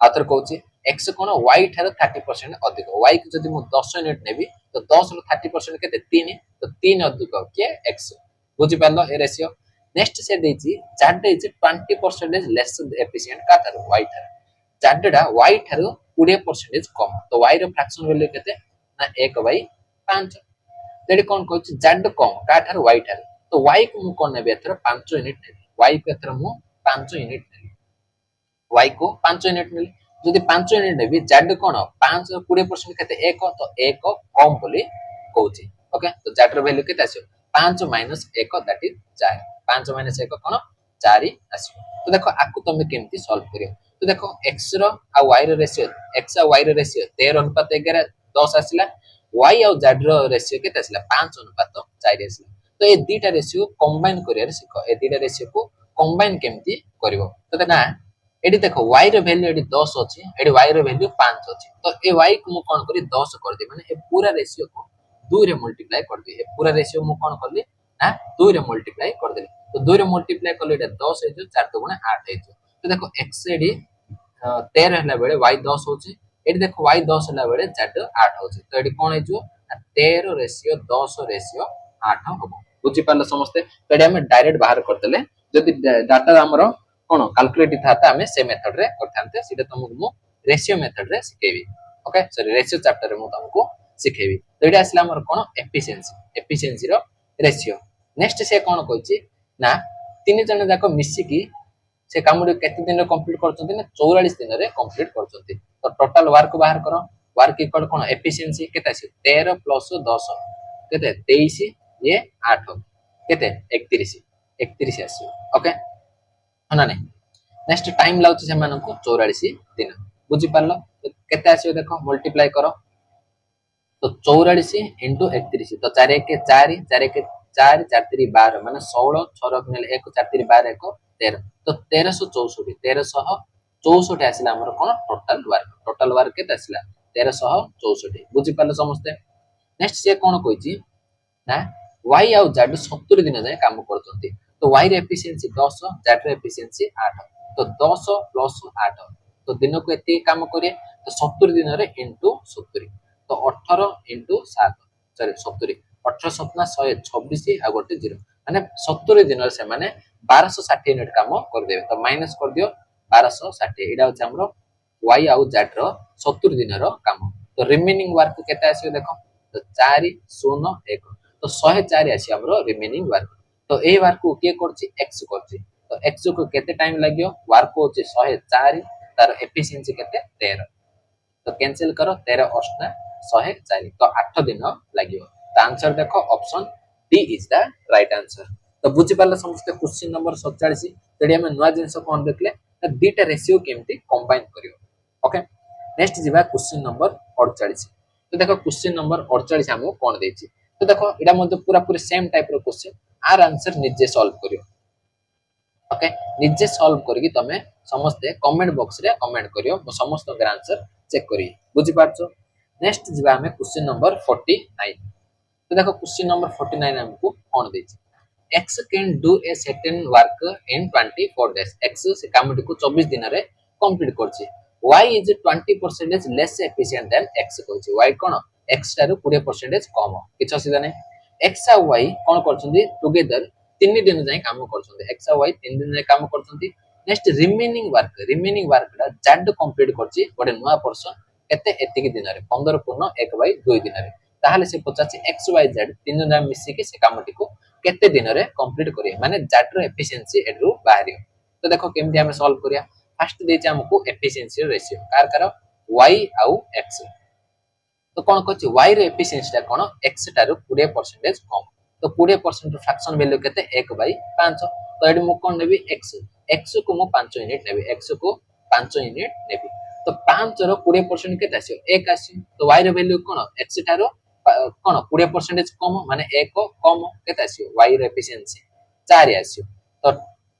आथर कहूची x कोन y थारो 30% अधिक y को जदि मु 10 यूनिट नेबी तो 10 रो 30% केते 3 तो 3 अधिक के x बुझि पालो ए रेशियो नेक्स्ट से देछि z इज 20% लेस एफिशिएंट का थारो y थारो z डा y थारो 20% कम तो y रो फ्रैक्शन वैल्यू केते ना 1/5 तेडी कोन कहूची z कम का थारो y थारो तो y को मु कोन नेबे एथर 5 यूनिट नेबी y को एथर मु 5 यूनिट नेबी y को 5 यूनिट नेली जदि 5 यूनिट नेबी z कोन 5 रो 20% केते 1 तो 1 कम बोली कहूची ओके तो z रो वैल्यू केते आसी 5 - 1 दैट इज 4 5 - 1 कोन 4 आसी तो देखो आकु तमे केमती सॉल्व करियो तो देखो x रो आ y रो रेशियो x आ y रो रेशियो 13:11 10 आसिला y आ z रो रेशियो केते आसिला 5:4 आसिला तो ए दीटा रेशियो कंबाइन करियर सिखो ए दीटा रेशियो को कंबाइन केमती करिवो तो देखना एडी देखो y रो वैल्यू एडी 10 अछि एडी y रो वैल्यू 5 अछि तो ए y को मु कोन करी 10 कर दे माने ए पूरा रेशियो को 2 रे मल्टीप्लाई कर दे ए पूरा रेशियो मु कोन करली ना 2 रे मल्टीप्लाई कर दे तो 2 रे मल्टीप्लाई करले एटा 10 हे जो 4 * 8 हे जो तो देखो x एडी 13 हला बेले y 10 होछि एडी देखो y 10 हला बेले z 8 होछि तो एडी कोन हे जो 13 रेशियो 10 रेशियो 8 होबो बुझि पालो समस्ते तो एडी हम डायरेक्ट बाहर करतले जदि डाटा हमरो कोन कैलकुलेट थाता हमें से मेथड रे करथानते सीधे तुमको मु रेशियो मेथड रे सिखेबी ओके सॉरी रेशियो चैप्टर रे मु तुमको सिखेबी तो एडी आसला हमर कोन एफिशिएंसी रो रेशियो नेक्स्ट से कोन कहछि ना तीन जन जाको मिसी की से काम केते दिन रे कंप्लीट करछन्ती ना 44 दिन रे कंप्लीट करछन्ती तो टोटल वर्क बाहर करो वर्क इक्वल कोन एफिशिएंसी केते आसी 13 + 10 केते 23 ये 8 केते 31 आसी ओके हना नहीं नेक्स्ट टाइम लाउची से मानको 44 दिन बुझी पारलो केते आसी देखो मल्टीप्लाई करो तो 44 * 31 तो 4 1 4 4 1 4 4 3 12 माने 16 6 गुणिले 1 4 3 12 1 13 तो 1364 आसिला हमर कोन टोटल वर्क केते आसिला 1364 बुझी पारलो समझते नेक्स्ट से कोन कहछि ना y आउ z 70 दिन जाय काम करछन्ती तो y रे एफिशिएंसी 10 z रे एफिशिएंसी 8 तो 10 + 8 तो दिन को एते काम करिए तो 70 दिन रे इनटू 70 तो 18 * 7 सॉरी 70 18 7 126 आ गोटे 0 माने 70 दिन रे से माने 1260 यूनिट काम कर देबे तो माइनस कर दियो 1260 एडा होछ हमरो y आउ z रो 70 दिन रो काम तो रिमेनिंग वर्क केते आसी देखो तो 4 0 1 तो 104 आसी हमरो रिमेनिंग वर्क तो ए वर्क को के करछि x करछि तो x को केते टाइम लागियो वर्क को होछि 104 तार एफिशिएंसी केते 13 तो कैंसिल करो 13 8 104 तो 8 दिन लागियो तो आंसर देखो option D is the right answer तो बुझि पाला समस्त क्वेश्चन नंबर 47 तेडी हम नवा जिंस कोन देखले दीटा रेशियो केमती कंबाइन करियो ओके नेक्स्ट जिबा क्वेश्चन नंबर 48 तो देखो क्वेश्चन नंबर 48 हमो कोन देछि तो देखो एडा मध्ये पूरा पूरी सेम टाइप रो क्वेश्चन आर आंसर निजे सॉल्व करियो ओके निजे सॉल्व करके तमे समस्त कमेंट बॉक्स रे कमेंट करियो मो समस्त के आंसर चेक करी बुझि पाछो नेक्स्ट जिबा हमें क्वेश्चन नंबर 49 तो देखो क्वेश्चन नंबर 49 हमको कोन देछि x can do a certain work in 24 days x से काम को 24 दिन रे कंप्लीट करछि y is 20% less efficient than x कहछि y cone x तारो 20% कम किछ असुविधा नै x आ y कोन करछन्ती टुगेदर 3 दिन जाय काम करछन्ती x आ y 3 दिन जाय काम करछन्ती नेक्स्ट रिमेनिंग वर्क दा z कंप्लीट करछि गोटे नया पर्सन एते एतिक दिन रे 15 पूर्ण 1/2 दिन रे ताहाले से 50 x y z तीन जन मिसी के से कामटी को केते दिन रे कंप्लीट करिए माने z रो एफिशिएंसी एड्रू बाहरियो तो देखो केमती हम सॉल्व करिया फर्स्ट देछि हमको एफिशिएंसी रेशियो कार करो y आउ x तो कौन कहछि y रे एफिशिएंसी टा कोन x टारो 20% कम तो 20% फ्रैक्शन वैल्यू केते 1/5 तो एडी मु कोन नेबी x को मु 5 यूनिट नेबी x को 5 यूनिट नेबी तो 5 रो 20% केते आसी 1 आसी तो y रे वैल्यू कोन x टारो कोन 20% कम माने 1 कम केते आसी y रे एफिशिएंसी 4 आसी तो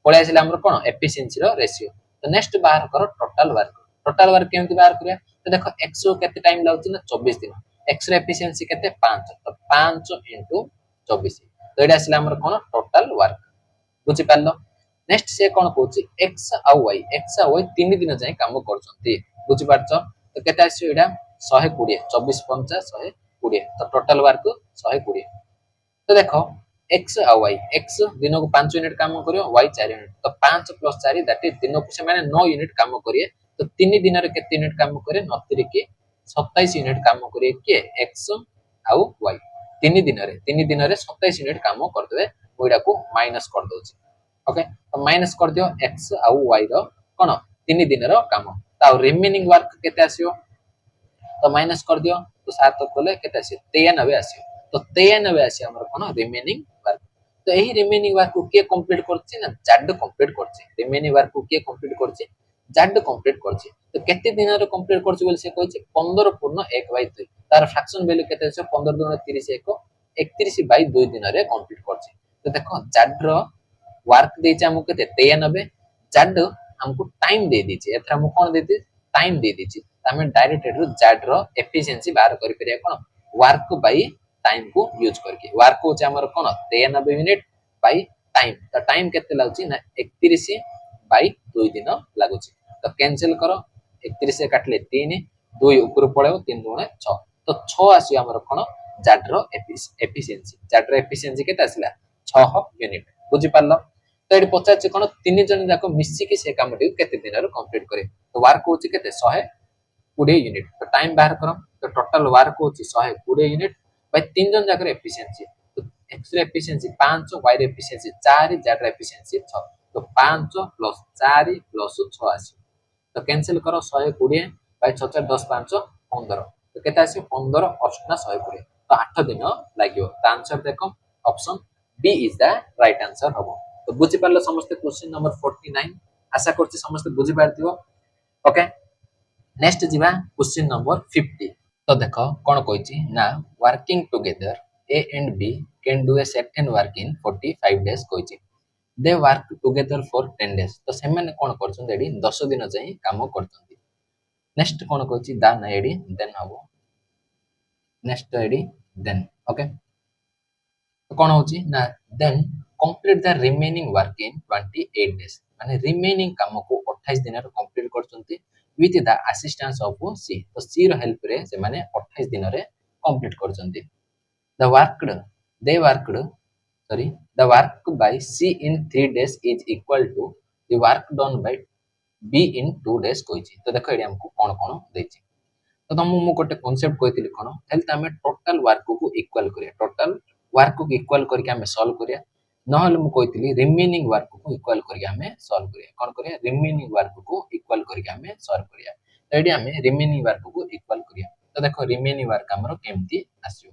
पळे आसिला हमर कोन एफिशिएंसी रो रेशियो तो नेक्स्ट बाहर करो टोटल वर्क केमति बाहर करिया तो देखो x को केते टाइम लागछि ना 24 दिन x रे एफिशिएंसी केते 5 तो 5 into 24 तो एडा आसिला हमर कोन टोटल वर्क बुझि पालो नेक्स्ट से कोन कहछि x आ y तीन दिन जाय काम करछंती बुझि पारछो तो केते आसी एडा 120 24 50 120 तो टोटल वर्क 120 तो देखो x आ y x दिन को 5 यूनिट काम करियो y 4 यूनिट तो 5 + 4 दैट इज दिन को से माने 9 यूनिट काम करिए तो 3 दिन रे केते यूनिट काम करे 9 के 27 यूनिट काम करिए के x आ y 3 दिन रे 27 यूनिट काम कर देबे ओइडा को माइनस कर दोछि ओके तो माइनस कर दियो x आ y रो कोन 3 दिन रो काम ता रिमेनिंग वर्क केते आसीयो तो माइनस कर दियो तो 7 कोले केते आसीयो 93 आसीयो तो 93 आसी हमर कोन रिमेनिंग वर्क तो एही रिमेनिंग वर्क को के कंप्लीट करछि ना जाड कंप्लीट करछि रिमेनिंग वर्क को के कंप्लीट करछि जाड कंप्लीट करछि तो केते दिन रे कंप्लीट करछि बोल से कहछि 15 पूर्ण 1/2 तार फ्रैक्शन वैल्यू केते छै 15 दुना 30 31/2 दिन रे कंप्लीट करछि तो देखो जाड रो वर्क दे छै हमकु केते 93 जाड हमकु टाइम दे दी छै एथरा हम कोन देति टाइम दे दी छै हमें डायरेक्ट एडरो जाड रो एफिशिएंसी बाहर करि परिया कोन वर्क बाय टाइम को यूज करके वर्क को हमर कोन 93 मिनिट बाय टाइम तो टाइम केते लागछि ना 31/2 दिन लागुछि तो कैंसिल करो 31 से काटले 3 2 ऊपर पळेओ 3 दुणे 6 तो 6 आसी हमर कोन जाड रो एफिशिएंसी केते आसिला 6 यूनिट बुझि पारलो तो एडी पचाच कोन 3 जन जाको मिसी कि से कामटी केते दिन रे कंप्लीट करे तो वर्क होछि केते 120 यूनिट तो टाइम बाहर करो तो टोटल वर्क होछि 120 यूनिट बाय 3 जन जाकर एफिशिएंसी तो x रे एफिशिएंसी 5 y रे एफिशिएंसी 4 z रे एफिशिएंसी 6 तो 5 + 4 + 6 आसी तो कैंसिल करो 120 बाय 6 4 10 5 15 तो केते आसी 15 8 ना 120 तो 8 दिन लागियो तो आंसर देखो option B is the right answer हबो तो बुझि पारलो समस्त क्वेश्चन नंबर 49 आशा करछि समस्त बुझि पारथिबो ओके नेक्स्ट जीवा क्वेश्चन नंबर 50 तो देखो कौन कही ना working together A and B can do a certain work in 45 days कही they work together for 10 days तो से माने कौन करछन एडी 10 दिन जाई काम करछन नेक्स्ट कौन कही दा ना एडी देन हबो नेक्स्ट एडी देन ओके तो कौन होची ना then complete the remaining work in 28 days माने रिमेनिंग काम को 28 दिन रे कंप्लीट करछंती with the assistance of C तो C रो हेल्प रे से माने 28 दिन रे कंप्लीट करछंती the work by C in 3 days is equal to the work done by B in 2 days कहिछि तो देखो एडी हमको कोन कोन देछि तो तुम मु गोटे कांसेप्ट कहितली कोन हेल्थ हमें टोटल वर्क को इक्वल करिया टोटल वर्क को इक्वल करके हमें सॉल्व करिया नहले मु कहितली रिमेनिंग वर्क को इक्वल करके हमें सॉल्व करिया कोन करिया रिमेनिंग वर्क को इक्वल करके हमें सॉल्व करिया तो एडी हमें रिमेनिंग वर्क को इक्वल करिया तो देखो रिमेनिंग वर्क हमरो केमती आसियो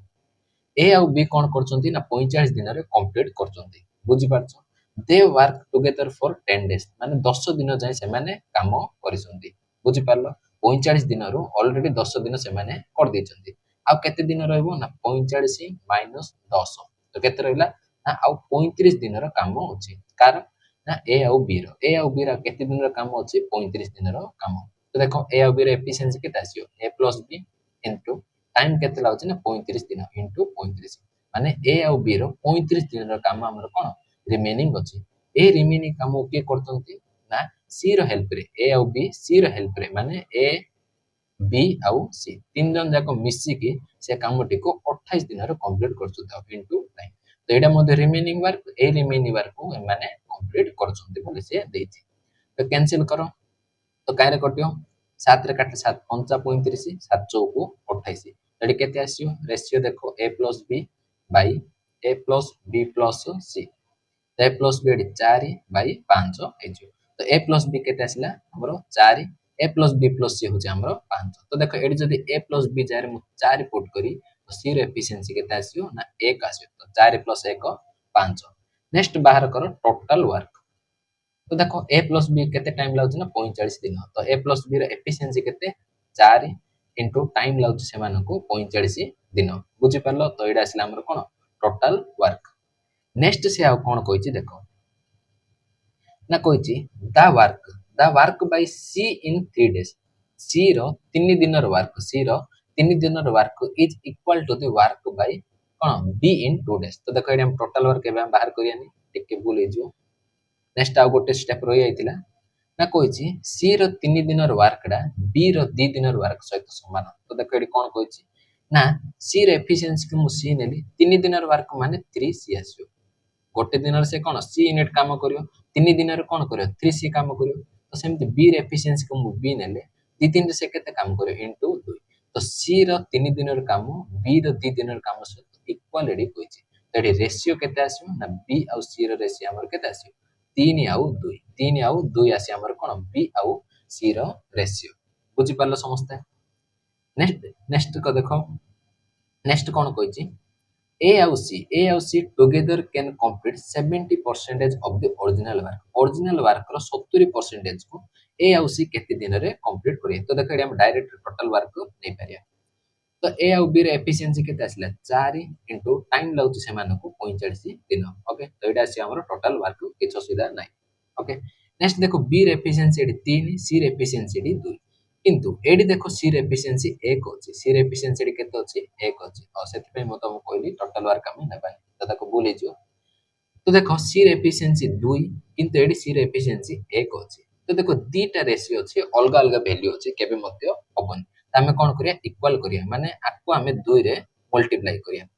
ए आ बी कोन करचंती ना 45 दिन रे कंप्लीट करचंती बुझि पारछो they work together for 10 days माने 10 दिन जाय से माने काम करिसंती बुझि पारलो 45 दिन रो ऑलरेडी 10 दिन से माने कर देचंती आ केते दिन रहबो ना 45 माइनस 10 तो केते रहला ना आ 35 दिन रो काम अछि कारण ना ए आ बी रो केते दिन रो काम अछि 35 दिन रो काम तो देखो ए आ बी रो एफिशिएंसी केते आसियो a + b इनटू टाइम केते लागछ ना 35 दिन इनटू 35 माने ए आ बी रो 35 दिन रो काम हमर कोन रिमेनिंग अछि ए रिमेनिंग काम के करतंती ना सी रो हेल्प रे ए आ बी सी रो हेल्प रे माने ए बी आउ सी तीन जन जाको मिसी की से कामटी को 28 दिन रे कंप्लीट करछुता इनटू टाइम तो एटा मध्ये रिमेनिंग वर्क को माने कंप्लीट करछुंती बोले से देछि तो कैंसिल करो तो कायरे कटियो 7 रे काटले 7 5 35 7 चौको 28 एडी केते आसियो रेशियो देखो a + b by a + b + c तो a + b एडी 4 बाय 5 हेजियो तो a + b केते आसिला हमरो 4 A plus B plus C होची हमरो 5 तो देखो एडी जदी ए प्लस बी जारे मु 4 पुट करी तो सी रो एफिशिएंसी केते आसियो ना 1 आसियो तो 4 प्लस 1 5 नेक्स्ट बाहर करो टोटल वर्क तो देखो ए प्लस बी केते टाइम लागछ ना 45 दिन तो ए प्लस बी रो एफिशिएंसी केते 4 इनटू टाइम लागछ से मानको 45 दिन बुझि परलो तो एडा आसिला हमर कोन टोटल वर्क नेक्स्ट से आ कोन कहछि देखो ना कहछि the work by C in 3 days C रो 3 दिन रो वर्क सी रो 3 दिन रो work is equal to the work by कोन बी इन 2 डेज तो देखो एडा हम टोटल वर्क एबे हम बाहर करियानी टिके भूल हे जो नेक्स्ट आ गोटे स्टेप रही आइतिला ना कहछि सी रो 3 दिन रो वर्क डा बी रो 2 दिन रो वर्क सहित समान तो देखो एडी कोन कहछि ना सी रो एफिशिएंसी को मु सी नेली 3 दिन रो वर्क माने 3 सी आसियो गोटे दिन से कौन सी यूनिट काम करियो 3 दिन रे कौन करियो 3 सी काम करियो तो सेमति बी रे एफिशिएंसी को मु बी नेले 2 दिन से केते काम करियो इनटू 2 तो सी रो 3 दिन रे काम बी रो 2 दिन रे काम से इक्वल एडी होइछि तो एडी रेशियो केते आसियो ना बी आउ सी रो रेशियो हमर केते आसियो 3 आउ 2 3 आउ 2 आसी हमर कोन बी आउ सी रो रेशियो बुझि परलो समस्ते नेक्स्ट को देखो नेक्स्ट कोन कहछि A and C together can complete 70% of the original work. Original work रो 70% को A और C केते दिन रे कंप्लीट करिए तो देखो एडी हम डायरेक्ट टोटल वर्क नै परिया तो A और B रे एफिशिएंसी केते आसला 4 इनटू टाइम लागु से माने को 45 दिन ओके तो एडा से हमर टोटल वर्क किछ असुविधा नै ओके नेक्स्ट देखो B रे एफिशिएंसी एडी 3 C रे एफिशिएंसी एडी 2 किंतु एडी देखो सी रे एफिशिएंसी 1 अछि सी रे एफिशिएंसी एडी केते अछि 1 अछि और सेति पे म तुमको कहली टोटल वर्क हम नेबानी तो देखो बोले जो तो देखो सी रे एफिशिएंसी 2 किंतु एडी सी रे एफिशिएंसी 1 अछि तो देखो दीटा रेशियो अछि अलग अलग वैल्यू अछि केबे मध्य हबन हमें कोन करिया इक्वल करिया माने आको हमें 2 रे मल्टीप्लाई करिया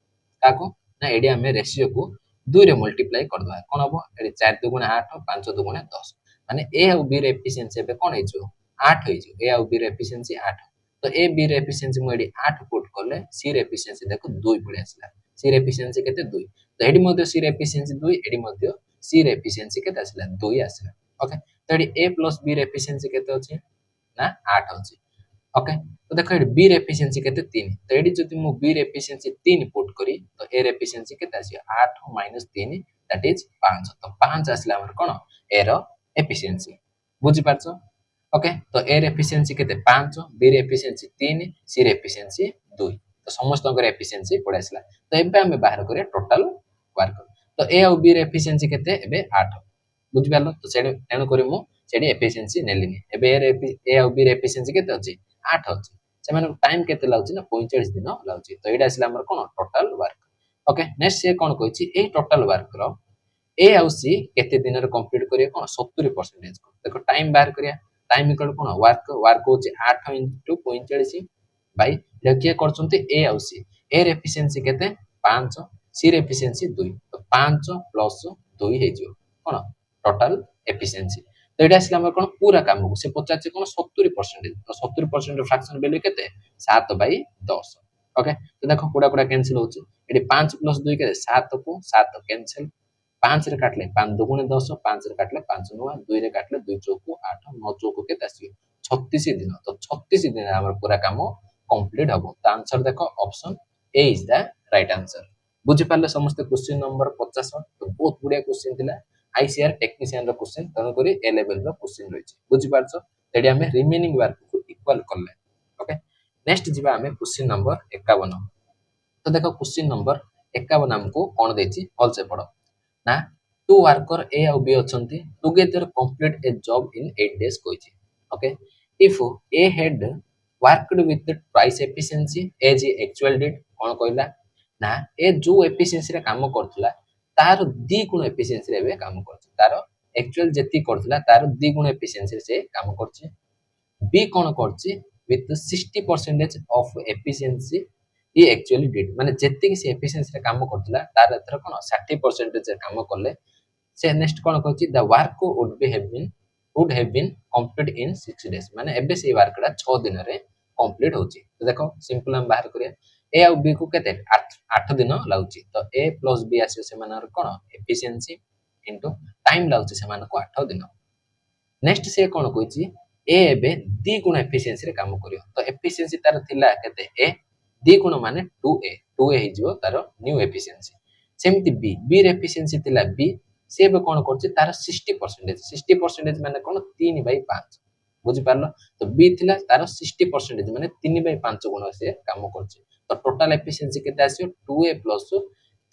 काको ना एडी हमें रेशियो को 2 रे मल्टीप्लाई कर दवा कोन हबो एडी 4 2 8 5 2 10 माने ए और बी रे एफिशिएंसी बे कोन हे जो 8 हो ए और बी रे एफिशिएंसी 8 तो ए बी रे एफिशिएंसी मु एडी 8 पुट करले सी रे एफिशिएंसी देखो 2 पळे आसला सी रे एफिशिएंसी केते 2 तो एडी मध्ये सी रे एफिशिएंसी 2 एडी मध्ये सी रे एफिशिएंसी केते आसला 2 आसला ओके तो एडी ए प्लस बी रे एफिशिएंसी केते अछि ना 8 अछि ओके तो देखो एडी बी रे एफिशिएंसी केते 3 तो एडी जति मु बी रे एफिशिएंसी 3 पुट करी तो ए रे एफिशिएंसी केते आसी 8 3 दैट इज 5 तो 5 आसला हमर कोन ए रो एफिशिएंसी बुझि पाछो ओके तो ए रे एफिशिएंसी केते 5 बी रे एफिशिएंसी 3 सी रे एफिशिएंसी 2 तो समस्त कर एफिशिएंसी पड़ाइसला तो एबे हम बाहर करे टोटल वर्क तो ए और बी रे एफिशिएंसी केते एबे 8 बुझि पालो तो सेडे एनो करी मु सेडे एफिशिएंसी नेलिनी एबे ए और बी रे एफिशिएंसी केते अछि 8 अछि से माने टाइम केते लागछि ना 45 दिन लागछि तो एडा आसिला हमर कोन टोटल वर्क ओके नेक्स्ट से कोन कहछि ए टोटल वर्क रो ए और सी केते दिन रे कंप्लीट करिया कोन 70% को देखो टाइम बाहर करिया टाइम इक्वल कोन वर्क होची 8 into 45 बाय लेकिए करचंती ए और सी ए रे एफिशिएंसी केते 5 सी रे एफिशिएंसी 2 तो 5 प्लस 2 हे जो कोन टोटल एफिशिएंसी तो एटा असला हमर कोन पूरा काम को से 50 कोन 70% तो 70% फ्रैक्शन वैल्यू केते 7/10 ओके तो देखो पूरा पूरा कैंसिल होची एडी 5 + 2 केते 7 को 7 कैंसिल 5 रे काटले 5 2 * 10 5 रे काटले 5 9 2 रे काटले 2 चौको 8 9 चौको केते आसी 36 दिन तो 36 दिन हमर पूरा काम कंप्लीट हबो तो आंसर देखो option A is the right answer बुझि पाले समस्त क्वेश्चन नंबर 50 तो बहुत बढ़िया क्वेश्चन थिला आईसीआर टेक्नीशियन रो क्वेश्चन तनो करी ए लेवल रो क्वेश्चन रहिछि बुझि पारछो तेडी हमें रिमेनिंग वर्क को इक्वल करले ओके नेक्स्ट जिबा हमें क्वेश्चन नंबर 51 तो देखो क्वेश्चन नंबर 51 हमको कोन देछि ऑल से पढो ना टू वर्कर ए और बी अछंती together complete a job in 8 days कोइछि okay if A had worked with twice efficiency as actual did कोन कहला ना ए जो एफिशिएंसी रे काम करथला तार दी गुण एफिशिएंसी रे बे काम करछ तार एक्चुअल जेति करथला तार दी गुण एफिशिएंसी से काम करछ बी कोन करछ विथ 60% ऑफ एफिशिएंसी ये एक्चुअली डिड माने जेति से एफिशिएंसी रे काम करथला तार एथर कोन 60% काम करले से नेक्स्ट कोन कहछि the work would have been complete in 6 days माने एबे से वर्कडा 6 दिन रे कंप्लीट होछि तो देखो सिंपल हम बाहर करिया ए और बी को केते 8 दिन लागछि तो ए प्लस बी आसे से मानर कोन एफिशिएंसी इनटू टाइम लागछि से मान को 8 दिन नेक्स्ट से कोन कहछि ए एबे 2 गुण एफिशिएंसी रे काम करियो तो एफिशिएंसी तार थिला केते ए 2 गुण माने 2a हे जिवो तार न्यू एफिशिएंसी सेमति बी रे एफिशिएंसी थिला बी से बे कोन करछि तार 60% माने कोन 3/5 बुझि पारलो तो बी थिला तार 60% माने 3/5 गुण से काम करछि तो टोटल एफिशिएंसी केते आसियो 2a +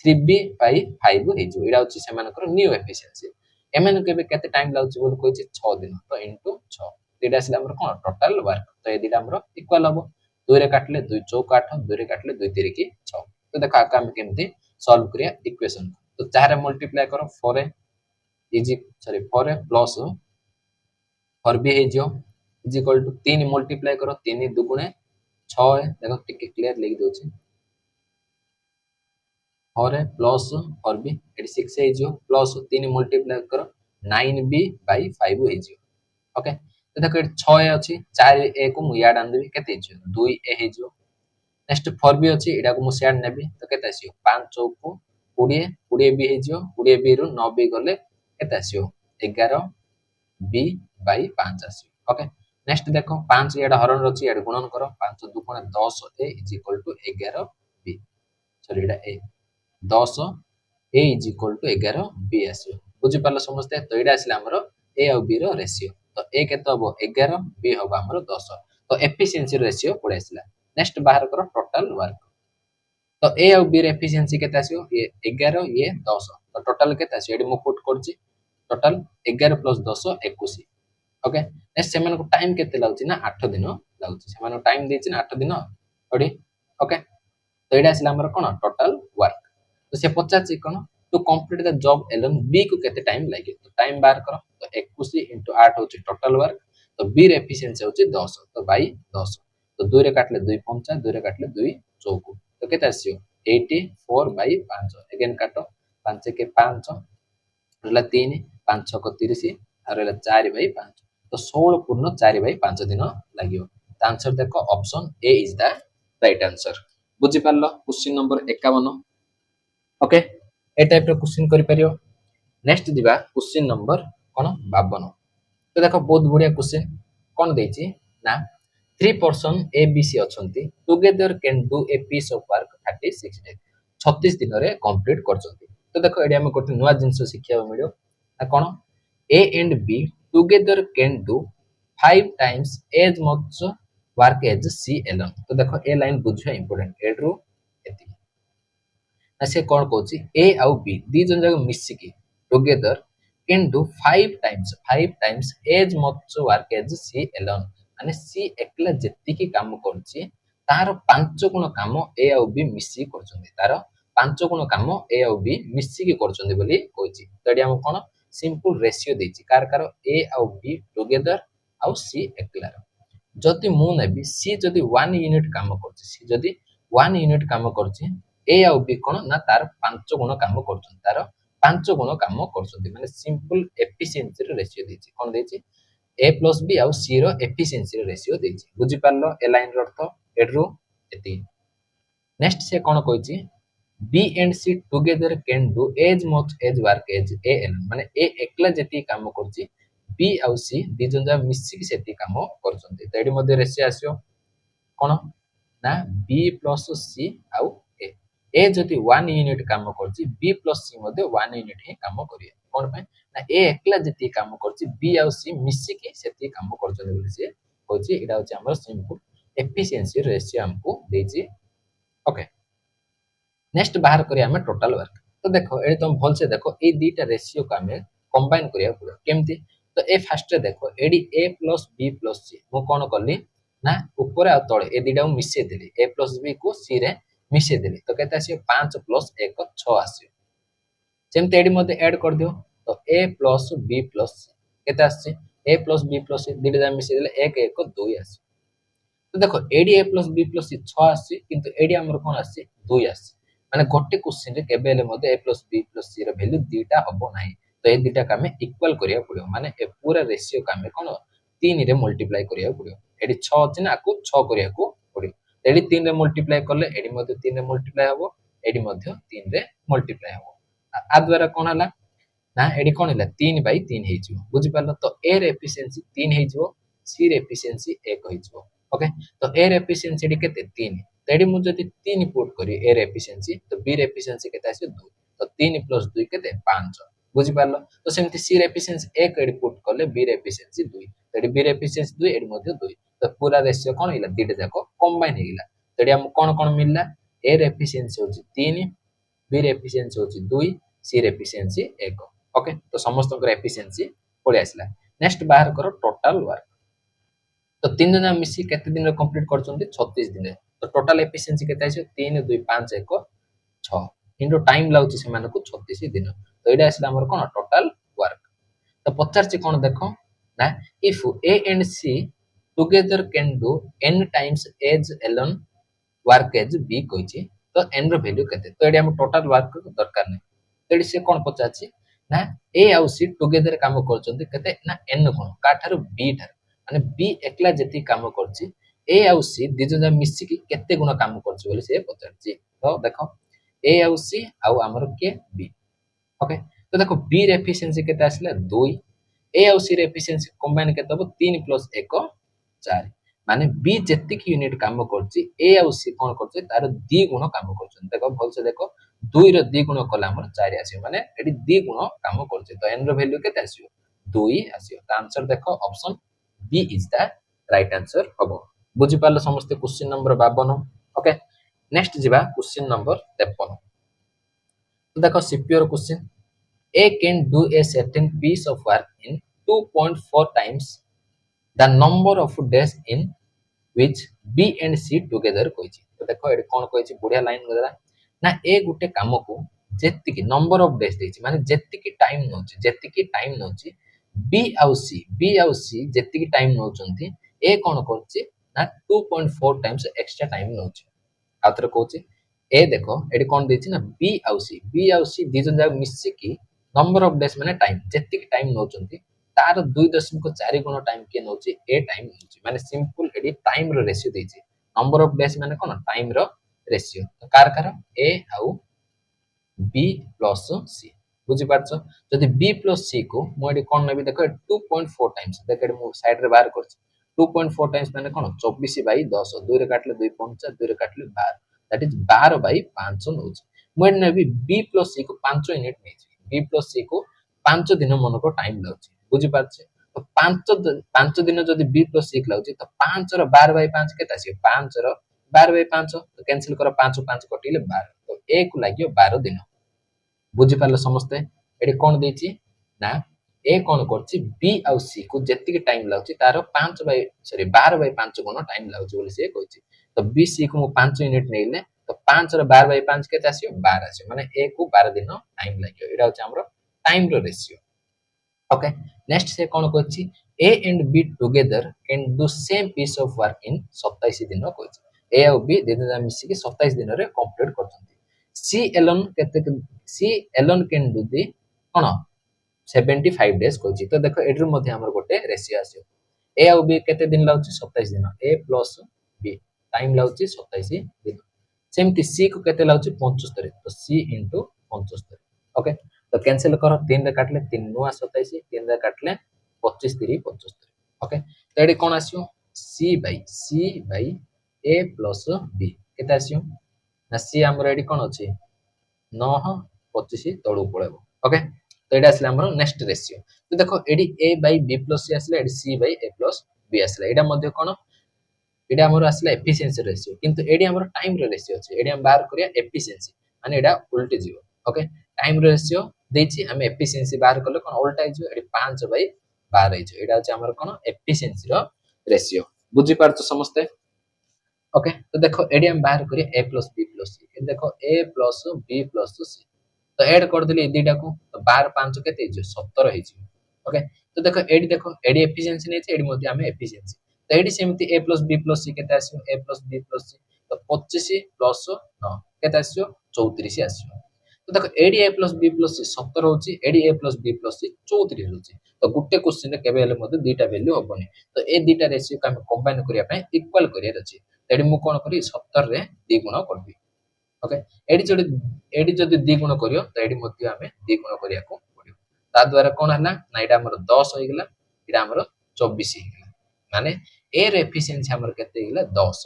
3b/5 हे जिवो एडा होछि से मानकर न्यू एफिशिएंसी एमन केबे केते टाइम लागछि बोल कहछि 6 दिन तो इनटू 6 एटा आसिला हमर कोन टोटल वर्क तो ए दिटा हमर इक्वल हबो 2 रे काटले 2 चौक 8 2 रे काटले 2 3 की 6 तो देखो आका हम केमती सॉल्व करिया इक्वेशन तो 4 रे मल्टीप्लाई करो 4 इज सॉरी 4 प्लस 4b हे जो इज इक्वल टू 3 मल्टीप्लाई करो 3 दुगुणे 6 देखो टिके क्लियर लिख दोछि 4 प्लस 4b 6 हे जो प्लस 3 मल्टीप्लाई करो 9b/5 हे जो ओके तो देखो 6 अछि 4a को मु याड आन देबी केते हिजो 2a हिजो नेक्स्ट 4b अछि एडा को मु याड नेबी तो केते आसियो 5 चौक 20 20b हिजो 20b रु 9b गले केते आसियो 11b/5 आसियो ओके नेक्स्ट देखो 5 याड हरण अछि याड गुणन करो 5 2 10 a is equal to 11b sorry एडा a 10 a is equal to 11b आसियो बुझि पारलो समझते तो एडा आसिला हमरो a और b रो रेशियो तो a केते हबो 11 b हबो हमरो 10 तो एफिशिएंसी रेशियो पड़े आसिला नेक्स्ट बाहर करो टोटल वर्क तो a और b रे एफिशिएंसी केते आसियो ये 11 ये 10 तो टोटल केते आसियो एडी मु पुट करछि टोटल 11 + 10 21 ओके नेक्स्ट सेमान को टाइम केते लागछि ना 8 दिन लागछि सेमान को टाइम देछि ना 8 दिन ओडी ओके तो एडा आसिला हमर कोन टोटल वर्क तो से 50 कोन to complete the job alone B को केते टाइम लागे तो टाइम बाहर करो तो 21 * 8 होची टोटल वर्क तो बी रे एफिशिएंसी होची 10 तो बाय 10 तो 2 रे काटले 2 पंचा 2 रे काटले 2 चौक तो केते आसियो 84/5 अगेन काटो 5 के 5 रहला 3 5 6 को 30 और रहला 4/5 तो 16 पूर्ण 4/5 दिन लागियो तो आंसर देखो option A is the right answer बुझि पारलो क्वेश्चन नंबर 51 ओके ए टाइप रो क्वेश्चन करि परियो नेक्स्ट दिबा क्वेश्चन नंबर कोन 52 तो देखो बहुत बढ़िया क्वेश्चन कोन देछि ना 3 पर्सन ए बी सी अछंती together can do a piece of work 36 days 36 दिन रे कंप्लीट करछंती तो देखो एडी हम कोटे नुवा जिंस शिखिया मिलियो ना कोन A and B together can do 5 times as much work as C alone तो देखो ए लाइन बुझिया इंपोर्टेंट एड्रो एति ना से कोन कहछि ए आउ बी दी जन जग मिसी की together can do 5 times as much work as C alone माने सी एकला जेति की काम करछि तार 5 गुण काम ए आउ बी मिसी करछन्ती तार 5 गुण काम ए आउ बी मिसी की करछन्ती बोली कहछि तो एडी हम कोन सिंपल रेशियो देछि कार कार ए आउ बी टुगेदर आउ सी एकला जदि मु नेबी सी जदि 1 यूनिट काम करछि सी जदि 1 यूनिट काम करछि ए आउ बी कोन ना तार 5 गुण काम करछन तार 5 गुण काम करछन्ती माने सिंपल एफिशिएंसी रे रेशियो देछि कोन देछि ए प्लस बी आउ सी रो एफिशिएंसी रे रेशियो देछि बुझि पारलो ए लाइन रो अर्थ एड्रो एति नेक्स्ट से कोन कहछि B and C together can do as much as work as A एल माने ए एकला जेति काम करछि बी आउ सी दी जन जा मिसी की सेति काम करछन्ती त एडी मध्ये रेशियो आसियो कोन ना बी प्लस सी आउ ए ए जति 1 यूनिट काम करछि बी प्लस सी मध्ये 1 यूनिट ही काम करिए कोन पे ना ए एकला जति काम करछि बी आउ सी मिसी की सेति काम करछन्ती बोली से कहछि एडा होछि हमर सिंपल एफिशिएंसी रेशियो हमको देछि ओके नेक्स्ट बाहर करिया हमें टोटल वर्क तो देखो एडी तुम भल से देखो ए दीटा रेशियो को हमें कंबाइन करिया पड़ो केमती तो ए फास्ट रे देखो एडी ए प्लस बी प्लस सी मु कोन करली ना ऊपर आ तळे ए दीटा मु मिसे देली ए प्लस बी को सी रे मिसे देली तो केते आसी 5 प्लस 1 6 आसी जेमते एडी मध्ये ऐड कर दियो तो ए प्लस बी प्लस सी केते आसी ए प्लस बी प्लस सी दीटा जा मिसे देले 1 1 2 आसी तो देखो एडी ए प्लस बी प्लस सी 6 आसी किंतु एडी हमर कोन आसी 2 आसी माने गोटे क्वेश्चन रे केबेले मध्ये a + b + c row value दीटा हबो नाही तो ए दीटा का हमें इक्वल करिया पड़ियो माने ए पूरा रेशियो का हमें कोन 3 रे मल्टीप्लाई करिया पड़ियो एडी 6 अछि ना को 6 करिया को पड़ियो एडी 3 रे मल्टीप्लाई करले एडी मध्ये 3 रे मल्टीप्लाई हबो एडी मध्ये 3 रे मल्टीप्लाई हबो आ द्वारा कोन हला ना एडी कोन हला 3/3 हे जिवो बुझि पारलो तो ए रे एफिशिएंसी 3 हे जिवो सी रे एफिशिएंसी 1 होइछो ओके तो ए रे एफिशिएंसी डी केते 3 तो एडी मु जदी 3 पुट करी ए रे एफिशिएंसी तो बी रे एफिशिएंसी केते आसे 2 तो 3 + 2 केते 5 बुझी पारलो तो सेमति सी रे एफिशिएंसी 1 एडी पुट करले बी रे एफिशिएंसी 2 तो एडी बी रे एफिशिएंसी 2 एडी मध्ये 2 तो पूरा रेशियो कोन हिला दीटा जाको कंबाइन हिला तो एडी हम कोन कोन मिलला ए रे एफिशिएंसी होची 3 बी रे एफिशिएंसी होची 2 सी रे एफिशिएंसी 1 ओके तो समस्त एफिशिएंसी पळे आसला नेक्स्ट बाहर करो टोटल वर्क तो तीन जन मिसी केते दिन कंप्लीट करछन्ती 36 दिन तो टोटल एफिशिएंसी केते आइछ 3 2 5 1 6 इनटू टाइम लाउची से मानको 36 दिन तो एडा आसला हमर कोन टोटल वर्क तो पचारची कोन देखो ना if A and C together can do n times as alone work as B कहिची तो n रो वैल्यू केते तो एडी हम टोटल वर्क दरकार नै तो एडी से कोन पचारची ना ए आउ सी टुगेदर काम करछन्ती केते ना n कोन काठारो b ठार माने बी एकला जति काम करछि ए आउ सी दिजो मिसी की केते गुण काम करछि बोले से पचारछि तो देखो ए आउ सी आउ हमर के बी ओके तो देखो बी रे एफिशिएंसी केते आसले 2 ए आउ सी रे एफिशिएंसी कंबाइन केते हो 3 + 1 4 माने बी जेति की यूनिट काम करछि ए आउ सी कोन करछि तार 2 गुण काम करछन देखो भल से देखो 2 रो 2 गुण कला हमर 4 आसी माने एडी 2 गुण काम करछि तो n रो वैल्यू केते आसीयो 2 आसीयो तो आंसर देखो option B is the right answer हबो बुझि पालो समस्त क्वेश्चन नंबर 52 ओके नेक्स्ट जिबा क्वेश्चन नंबर 53 तो देखो CPO question A can do a certain piece of work in 2.4 times the number of days in which B and C together कहिछि तो देखो AD कोन कहिछि बढ़िया लाइन गदरा ना ए गुटे काम को जेति की नंबर ऑफ डेज देछि माने जेति की टाइम नोछि बी आउ सी जेति की टाइम नोचंती ए कोन करछि ना 2.4 टाइम्स एक्स्ट्रा टाइम नोछि आतर कहछि ए देखो एडी कोन देछि ना बी आउ सी दी जन जा मिसि की नंबर ऑफ डेज माने टाइम जेति की टाइम नोचंती तार 2.4 गुण टाइम के नोछि ए टाइम नोछि माने सिंपल एडी टाइम रो रेशियो देछि नंबर ऑफ डेज माने कोन टाइम रो रेशियो तो कार ए आउ बी प्लस सी बुझी पारछो जदि बी प्लस सी को मो एडी कोन नेबी देखो 2.4 टाइम्स देख एडी मो साइड रे बाहर करछि 2.4 टाइम्स माने कोन 24/10 2 रे काटले 2 5 2 रे काटले 12 दैट इज 12/5 नोछि मो एडी नेबी बी प्लस सी को 5 यूनिट नेछि बी प्लस सी को 5 दिन मन को टाइम लाउछि बुझी पारछे तो 5 दिन जदि बी प्लस सी लाउछि तो 5 रो 12/5 केता आसी 5 रो 12/5 तो कैंसिल करो 5 5 कटिले 12 तो ए को लागियो 12 दिन बुझी पारले समस्ते एडी कोन देछि ना ए कोन करछि बी आउ सी को जेति के टाइम लाउछि तारो 12/5 गुण टाइम लाउछि बोली से कहिछि तो बी सी को 5 यूनिट नेले तो 5 रो 12/5 केते आसियो 12 आसियो माने ए को 12 दिन टाइम लागियो एडा होछि हमरो टाइम रो रेशियो ओके नेक्स्ट से कोन कहछि A and B together can do same piece of work in 27 दिन कहछि ए आउ बी देना मिसी के 27 दिन रे कंप्लीट करछन्ती C alone can do the कोन 75 डेज कहछि तो देखो एड्रो मध्ये हमर गोटे रेशियो आसियो ए आउ बी केते दिन लाउछि 27 दिन ए प्लस बी टाइम लाउछि 27 दिन सेमति सी को केते लाउछि 75 तो सी * 75 ओके तो कैंसिल करो 3 रे काटले 3 नुआ 27 3 रे काटले 25 3 75 ओके तो एडी कोन आसियो सी बाय ए प्लस बी केते आसियो ना सी हमर एडी कोन अछि 9 25 तळु पळेबो ओके तो एडा आसले हमर नेक्स्ट रेशियो तो देखो एडी a by b plus c आसले एडी c by a plus b आसले एडा मध्ये कोन एडा हमर आसले एफिशिएंसी रेशियो किंतु एडी हमर टाइम रे रेशियो अछि एडी हम बाहर करिया एफिशिएंसी माने एडा उल्टे जीवो ओके टाइम रेशियो देछि हम एफिशिएंसी बाहर करले कोन उल्टा आइजो एडी 5/12 आइजो एडा अछि हमर कोन एफिशिएंसी रो रेशियो बुझी पारछो समस्ते ओके तो देखो एडी हम बाहर करिया a + b + c देखो a + b + c तो ऐड कर देली दीटा को तो 12 5 केते हिजो 17 हिजो ओके तो देखो एडी एफिशिएंसी नै छै एडी मध्ये हम एफिशिएंसी तो एडी सेमति a + b + c केते आसियो a + b + c तो 25 + 9 केते आसियो 34 आसियो तो देखो एडी a + b + c 17 होची एडी a + b + c 34 होची तो गुटे क्वेश्चन रे केबे हले मध्ये दीटा वैल्यू होबनी तो ए दीटा रेशियो का हम कंबाइन करिया पय इक्वल करिया अछि एडी मु कोन करी 17 रे 2 गुण करबी ओके एडी जदी 2 गुण करियो तो एडी मध्ये हमें 2 गुण करिया को पड़ियो ता द्वारा कोन हला ना एडा हमर 10 होई गेला एडा हमर 24 होई गेला माने ए रे एफिशिएंसी हमर केते गेला 10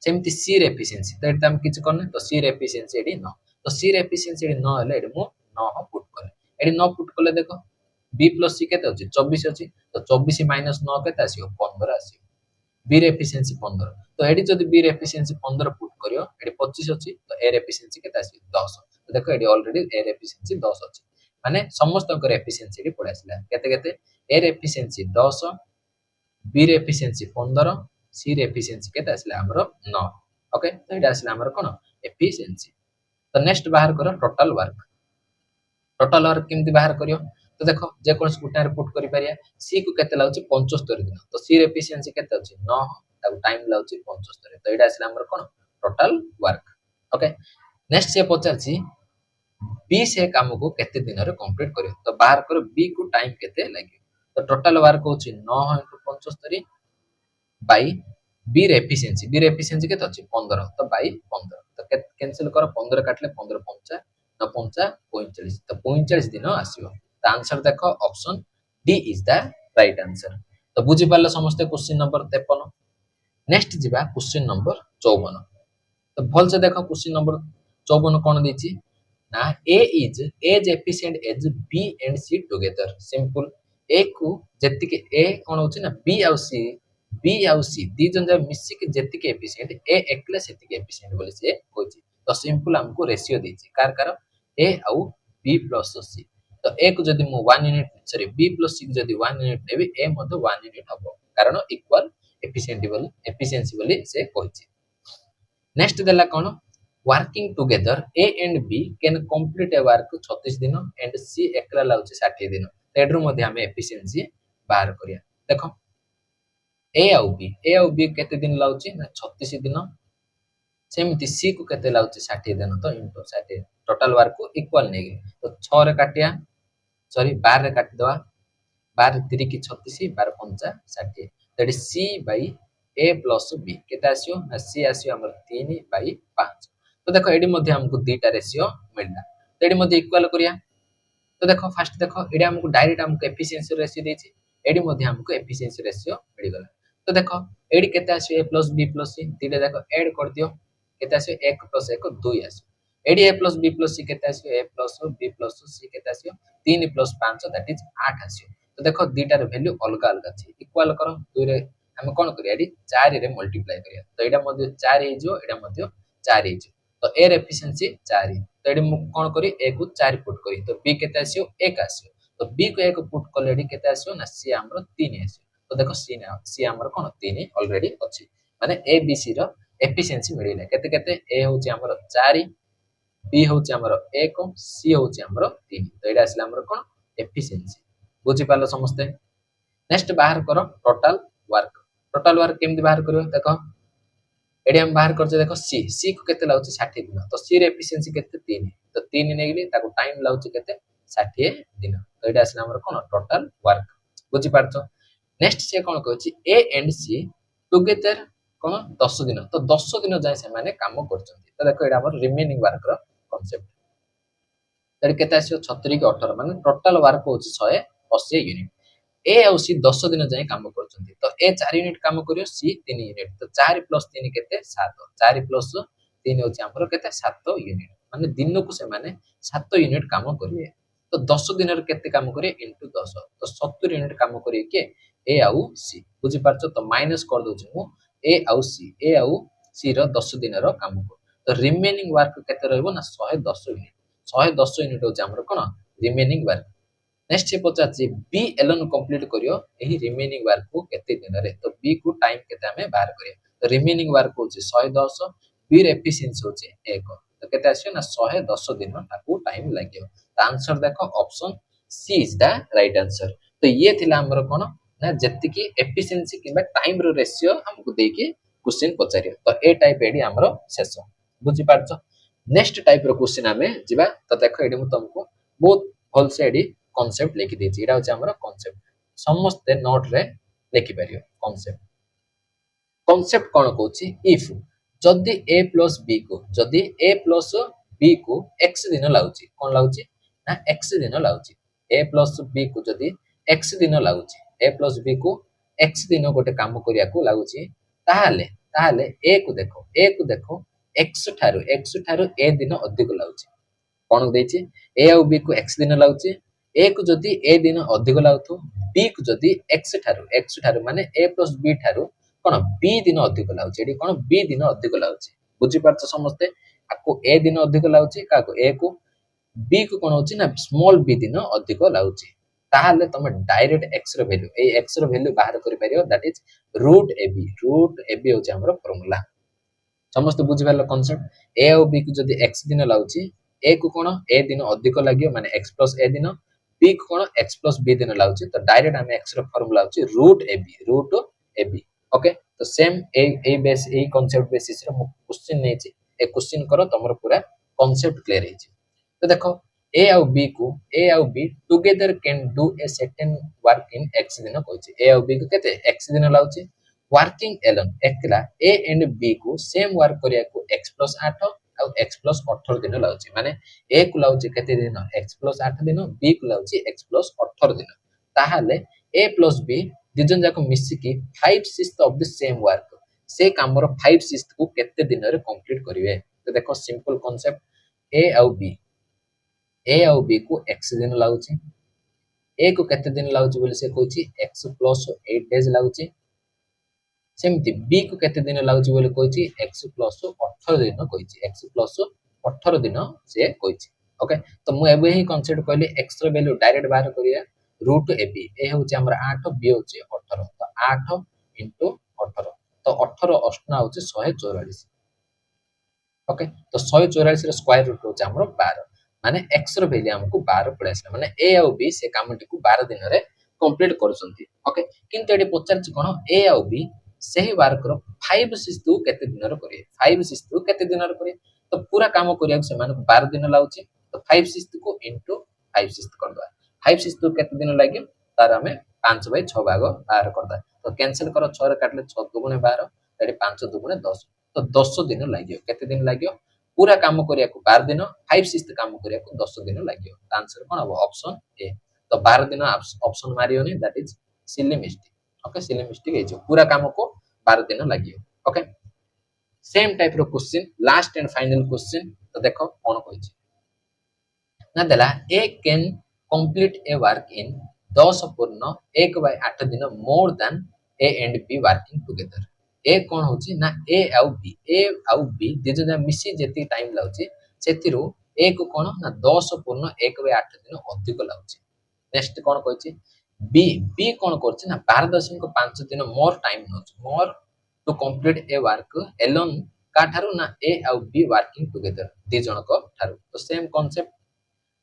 सेमती सी रे एफिशिएंसी तो एटा हम किछ करने तो सी रे एफिशिएंसी एडी 9 तो सी रे एफिशिएंसी एडी 9 हेले एडी मु 9 पुट करले एडी 9 पुट करले देखो बी प्लस सी केते अछि 24 अछि तो 24 माइनस 9 केते आसीओ 15 आसीओ बी रे एफिशिएंसी 15 तो एडी जदी बी रे एफिशिएंसी 15 पुट करियो एडी 25 अछि तो ए रे एफिशिएंसी केते आसी 10 तो देखो एडी ऑलरेडी ए रे एफिशिएंसी 10 अछि माने समस्त अंक रे एफिशिएंसी एडी पडा आसीला केते केते ए रे एफिशिएंसी 10 बी रे एफिशिएंसी 15 सी रे एफिशिएंसी केते आसीला हमरो 9 ओके तो एटा आसीला हमरो कोन एफिशिएंसी तो नेक्स्ट बाहर करो टोटल वर्क केमती बाहर करियो तो देखो जे कोन स्कूटर रे पुट करि परिया सी को केते लाउची 75 दिन तो सी रे एफिशिएंसी केते अछि 9 ताको टाइम लाउची 75 तो एटा आसीला हमर कोन टोटल वर्क ओके नेक्स्ट से पचाची बी से काम को केते दिन रे कंप्लीट करियो तो बाहर करो बी को टाइम केते लागियो तो टोटल वर्क होची 9 75 बाई बी रे एफिशिएंसी केते अछि 15 तो बाई 15 तो कैंसिल करो 15 काटले 15 5 9 5 45 तो 45 दिन आसीबो तो आंसर देखो option D is the right answer तो बुझी पाले समस्त क्वेश्चन नंबर 53 नेक्स्ट जिबा क्वेश्चन नंबर 54 तो भल से देखो क्वेश्चन नंबर 54 कोन देछि ना A is as efficient as B and C together simple A को जेति के ए कोन होछि ना बी आउ सी दी जन जा मिसी के जेति के एफिशिएंट ए एकले सेति के एफिशिएंट बोली से कहछि तो सिंपल हमको रेशियो देछि कार ए आउ बी प्लस सी तो ए को जदी मु 1 यूनिट सॉरी बी प्लस सी को जदी 1 यूनिट नेबी ए मध्ये 1 यूनिट हबो कारण इक्वल एफिशिएंसी बोली से कहछि नेक्स्ट देला कोन working together A and B can complete a work 36 दिन एंड सी एकला लाउची 60 दिन एड्रो मध्ये हमें एफिशिएंसी बाहर करिया देखो ए आउ बी केते दिन लाउची ना 36 दिन सेमती सी को केते लाउची 60 दिन तो इनटू 60 टोटल वर्क को इक्वल नेगे तो 6 रे काटिया सॉरी 12 रे काटि दवा 12 3 की 36 12 5 60 that is C by A plus B केते आसियो ना सी आसियो हमर 3 बाय 5 तो देखो एडी मध्ये हमको दुईटा रेशियो मिलला तो एडी मध्ये इक्वल करिया तो देखो फर्स्ट देखो एडी हमको डायरेक्ट हमको एफिशिएंसी रेशियो देछि एडी मध्ये हमको एफिशिएंसी रेशियो मिल गला तो देखो एडी केते आसियो ए प्लस बी प्लस सी तीटा देखो ऐड कर दियो केते आसियो 1 प्लस 1 2 आसियो एडी ए प्लस बी प्लस सी केते आसियो ए प्लस बी प्लस सी केते आसियो 3 प्लस 5 दैट इज 8 आसियो तो देखो दुईटा रे वैल्यू अलग अलग अछि इक्वल करो 2 रे हम कोन करिया एडी 4 रे मल्टीप्लाई करिया तो एडा मध्ये 4 हे जो एडा मध्ये 4 हे जो तो ए रे एफिशिएंसी 4 तो एडी मु कोन करी ए को 4 पुट करी तो बी केते आसियो 1 आसियो तो बी को 1 पुट करले एडी केते आसियो ना सी हमरो 3 आसियो तो देखो सी हमरो कोन 3 ऑलरेडी अछि माने ए बी सी रो एफिशिएंसी मिलिला केते केते ए होची हमरो 4 बी होची हमरो 1 सी होची हमरो 3 तो एडा आसिला हमरो कोन एफिशिएंसी बुझी पालो समस्ते नेक्स्ट बाहर करो टोटल वर्क केमति बाहर करियो देखो एडी हम बाहर करछे देखो सी को केते लाउची 60 दिन तो सी रे एफिशिएंसी केते 3 तो 3 नेगली ताको टाइम लाउची केते 60 दिन तो एडा आसिला हमर कोन टोटल वर्क बुझी पारछो नेक्स्ट से कोन कहछि ए एंड सी टुगेदर कोन 10 दिन तो 10 दिन जाय से माने काम करछन्ती तो देखो एडा हमर रिमेनिंग वर्क रो कांसेप्ट तरी केते आसियो 36 के 18 माने टोटल वर्क होछि 180 यूनिट ए आउ सी 10 दिन जाय काम करछन्ती तो ए 4 यूनिट काम करियो सी 3 यूनिट तो 4 + 3 केते 7 4 + 3 होछि हमरो केते 7 यूनिट माने दिन को से माने 7 यूनिट काम करिवे तो 10 दिन रे केते काम करिवे इनटू 10 तो 70 यूनिट काम करिवे के ए आउ सी बुझी पारछो तो माइनस कर दोछि मु ए आउ सी रो 10 दिन रो काम को तो रिमेनिंग वर्क केते रहबो ना 110 यूनिट 110 यूनिट होछि हमरो कोन रिमेनिंग वर्क नेक्स्ट से पचाछि बी एलोन कंप्लीट करियो एही रिमेनिंग वर्क को केते दिन रे तो बी को टाइम केते हमें बाहर करियो तो रिमेनिंग वर्क होछि 110 बी रे एफिशिएंसी होछि 1 तो केते आछियो ना 110 दिन ताको टाइम लागियो तो आंसर देखो option C is the right answer तो ये थिला हमर कोन ना जति की एफिशिएंसी किबा टाइम रो रेशियो हमको देके क्वेश्चन पचारियो तो ए टाइप एडी हमर शेष बुझी पारछो नेक्स्ट टाइप रो क्वेश्चन हमें जिबा तो देखो एडी मु तुमको बहुत भल से एडी कांसेप्ट लिखि देछि एडा होछि हमर कांसेप्ट समस्त नोट रे लिखि परियो कांसेप्ट कोन कहछि इफ जदी a + b को x दिन लाउछि कोन लाउछि ना x दिन लाउछि a + b को जदी x दिन लाउछि a + b को x दिन गोटे काम करिया को लागुची ताहाले ताहाले a को देखो x ठारू a दिन अधिक लाଗୁଛି कोन देछि a और b को x दिन लाଗୁଛି a को जदी a दिन अधिक लागुथो b को जदी x ठारू माने a plus b ठारू कोन b दिन अधिक लाଗୁଛି एडी कोन b दिन अधिक लाଗୁଛି बुझी पारछ समस्ते आको a दिन अधिक लाଗୁଛି काको a को b को कोन होची ना स्मॉल b दिन अधिक लाଗୁଛି ताहाले तमे डायरेक्ट x रो वैल्यू ए x रो वैल्यू बाहर करि परियो दैट इज रूट ab होची हमरो फार्मूला समस्त बुझी पारलो कांसेप्ट a और b को जदी x दिन लाଗୁଛି a को कोन a दिन अधिक लागियो माने x plus a दिन b को कोन x plus b दिन लाଗୁଛି तो डायरेक्ट हम x रो फार्मूला होची रूट ab ओके तो सेम ए बेस ए कांसेप्ट बेसिस रो क्वेश्चन नेछि ए क्वेश्चन करो तमरो पूरा कांसेप्ट क्लियर हेछि तो देखो a और b together can do a certain work in x दिन कहछि a और b को केते x दिन लाଗୁଛି वर्किंग एलोन एकला a एंड b को सेम वर्क करिया को x plus 8 और x plus 18 दिन लाଗୁଛି माने a को लाଗୁଛି केते दिन x plus 8 दिन b को लाଗୁଛି x plus 18 दिन ताहाले a plus b दिजन जाको मिसी की 5/6 ऑफ द सेम वर्क से कामर 5/6 को केते दिन रे कंप्लीट करिवे तो देखो सिंपल कांसेप्ट a और b को x दिन लाଗୁଛି a को केते दिन लाଗୁଛି बोले से कहछि x plus 8 डेज लाଗୁଛି सेमति b को केते दिन लाଗୁଛି बोले कहछि x plus 18 दिन कहछि x plus 18 दिन से कहछि ओके तो मु एबे ही कांसेप्ट कहली x रो वैल्यू डायरेक्ट बाहर करिया रूट ab ए होछि हमर 8 b होछि 18 तो 8 into 18 तो 18 अष्टना होछि 144 ओके तो 144 रो स्क्वायर रूट होछि हमर 12 माने x रो वैल्यू हमको 12 पड़े आसला माने a और b से कामटी को 12 दिन रे कंप्लीट करसंती ओके किंतु एडी पचारछि कोन a और b सही वर्क रो 5/6 को केते दिन रो करिए 5/6 को केते दिन रो करिए तो पूरा काम करिया से माने 12 दिन लाउछि तो 5/6 को into 5/6 कर दवा 5/6 को केते दिन लागि तार हमें 5/6 भाग बाहर करदा तो कैंसिल करो 6 रे काटले 6 दुगुणे 12 एडी 5 दुगुणे 10 तो 10 दिन लागियो केते दिन लागियो पूरा काम करिया को 12 दिन 5/6 काम करिया को 10 दिन लागियो आंसर कोन हो ऑप्शन ए तो 12 दिन ऑप्शन मारियोनी that is silly mistake okay silly mistake हे जो पूरा काम को 12 दिन लागियो ओके सेम टाइप रो question last and final question तो देखो कोन कहछि ना देला A can complete a work in 10 पूर्ण 1/8 दिन more than A and B working together ए कोन होछि ना ए आउ बी दिजो मिसी जेति टाइम लाउछि सेतिरो ए को कोन ना 10 पूर्ण 1/8 दिन अधिक लाउछि नेक्स्ट कोन कहछि बी कोन करछि ना 12.5 दिन मोर टाइम नोच more to complete a work alone का ठारू ना ए आउ बी वर्किंग टुगेदर दि जण को ठारू तो सेम कांसेप्ट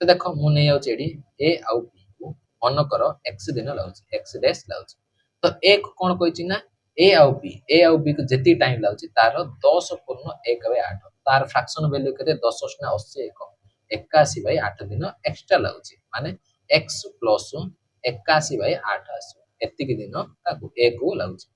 तो देखो मु नै आउ चेडी ए आउ बी को मन करो x दिन लाउछि x डैश लाउछि तो ए को कोन कहछि ना ए आउ बी को जेति टाइम लाउछि तार 10 पूर्ण 1/8 तार फ्रैक्शन वैल्यू केते 10 ना 80 81/8 दिन एक्स्ट्रा लाउछि माने x plus 81/8 आसी एति के दिन ताको a को लाउछि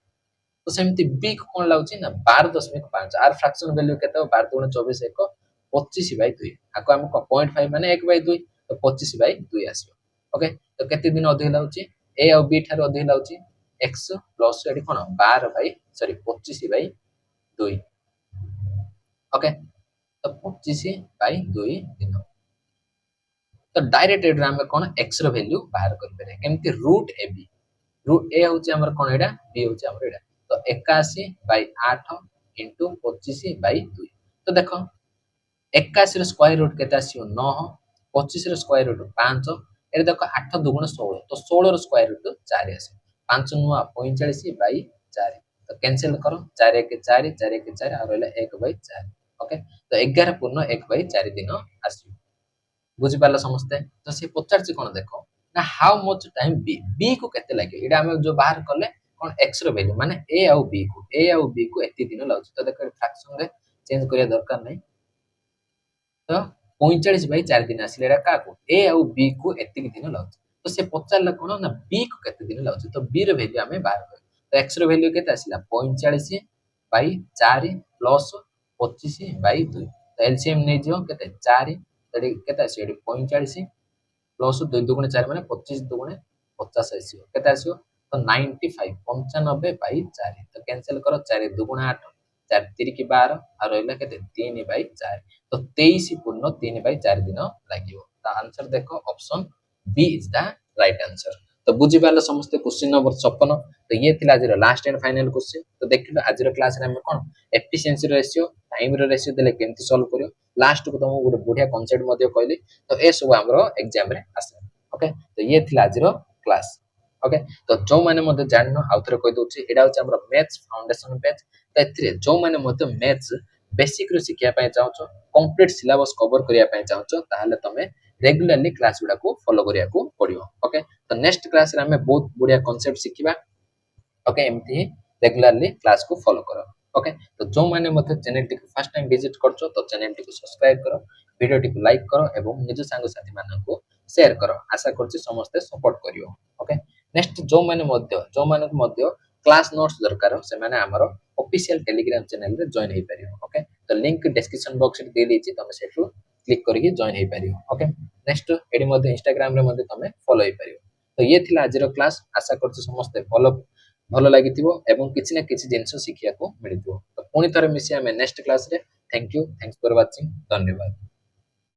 तो सेमति b को कोन लाउछि ना 12.5 आर फ्रैक्शन वैल्यू केते 12 गुणे 24 1 25/2 आको हमको 0.5 माने 1/2 तो 25/2 आसीयो ओके तो केते दिन अधिक लाउछि a और b ठार अधिक लाउछि x प्लस एडी कोन 25/2 ओके तो 25/2 दिन तो डायरेक्ट एड्रा हम कोन x रो वैल्यू बाहर कर पेरे केमति रूट a होची हमर कोन एडा b होची हमर एडा तो 81/8 into 25/2 तो देखो 81 रो स्क्वायर रूट केते आसीयो 9 25 रो स्क्वायर रूट 5 एरे देखो 8 दुगुण 16 तो 16 रो स्क्वायर रूट 4 आसी 5 नुआ 45/4 तो कैंसिल करो 4 1 4 4 1 4 आ रहला 1/4 ओके तो 11 पूर्ण 1/4 दिन आसी बुझी पाला समझते तो से पचारछि कोन देखो ना हाउ मच टाइम बी को केते लागियो एडा हम जो बाहर करले कोन x रो वैल्यू माने a आउ b को एति दिन लाउछ तो देखो फ्रैक्शन रे चेंज करिया दरकार नै तो 45/4 दिन आसिले एडा का को a आउ b को एति दिन लाउछ तो से पचारला कोन ना b को केते दिन लाउछ तो b रो वैल्यू हमें बाहर कर तो x रो वैल्यू केते आसिला 45/4 प्लस 25/2 तो एलसीएम नै जियो केते 4 तडी केते आसी एडी 45 प्लस 2 दुगुणे 4 माने 25 दुगुणे 50 आसीयो केते आसीयो ତ 95 95/4 ତ କ୍ୟାନସେଲ କର 4 ଦୁଗୁଣା 8 4 ତିରିକି 12 ଆଉ ରହିଲା କେତେ 3/4 ତ 23 ପୂର୍ଣ୍ଣ 3/4 ଦିନ ଲାଗିବ। ତା ଆନ୍ସର ଦେଖ option B is the right answer. तो बुझी पाले समस्त क्वेश्चन नंबर 56। तो ये थिला आज लास्ट एंड फाइनल क्वेश्चन। तो देखिबा आज क्लास रे हम कोन एफिशिएंसी रेशियो टाइम रो रेशियो देले केमति सॉल्व करियो लास्ट को तुमको गोटे बढ़िया कांसेप्ट मध्ये कहली। तो ए सब हमरो एग्जाम रे आसे। ओके तो ये थिला आज क्लास। ओके तो जो माने मध्ये जाननो आउथरे कहि दोछि एडा होछि हमरो मैथ्स फाउंडेशन पेज। तो एथिरे जो माने मध्ये मैथ्स बेसिक रो सिखिया पय चाहछो कंप्लीट सिलेबस कवर करिया पय चाहछो ताहले तमे रेगुलरली क्लास गुडा को फॉलो करिया को पड़ियो। ओके तो नेक्स्ट क्लास रे हमें बहुत बढ़िया कांसेप्ट सिखिबा। ओके एमती रेगुलरली क्लास को फॉलो करो। ओके तो जो माने मते चैनल टी को फर्स्ट टाइम विजिट करछो तो चैनल टी को सब्सक्राइब करो वीडियो टी को लाइक करो एवं निज संग साथी मानन को शेयर करो। आशा करछि समस्त सपोर्ट करियो। ओके नेक्स्ट जो माने मध्य क्लास नोट्स दरकार से माने हमरो ऑफिशियल टेलीग्राम चैनल रे जॉइन हे परियो। ओके तो लिंक डिस्क्रिप्शन बॉक्स रे दे देछि तमे सेठु क्लिक करके जॉइन हे परियो। ओके नेक्स्ट एडी मध्ये इंस्टाग्राम रे मध्ये तमे फॉलो हे परियो। तो ये थिला आजिरो क्लास आशा करछि समस्त फॉलो भलो लागिथिबो एवं किछि ना किछि जिंस शिखिया को मिलिथिबो। तो पुनी थरे मिसिया में नेक्स्ट क्लास रे। Thank you thanks for watching धन्यवाद।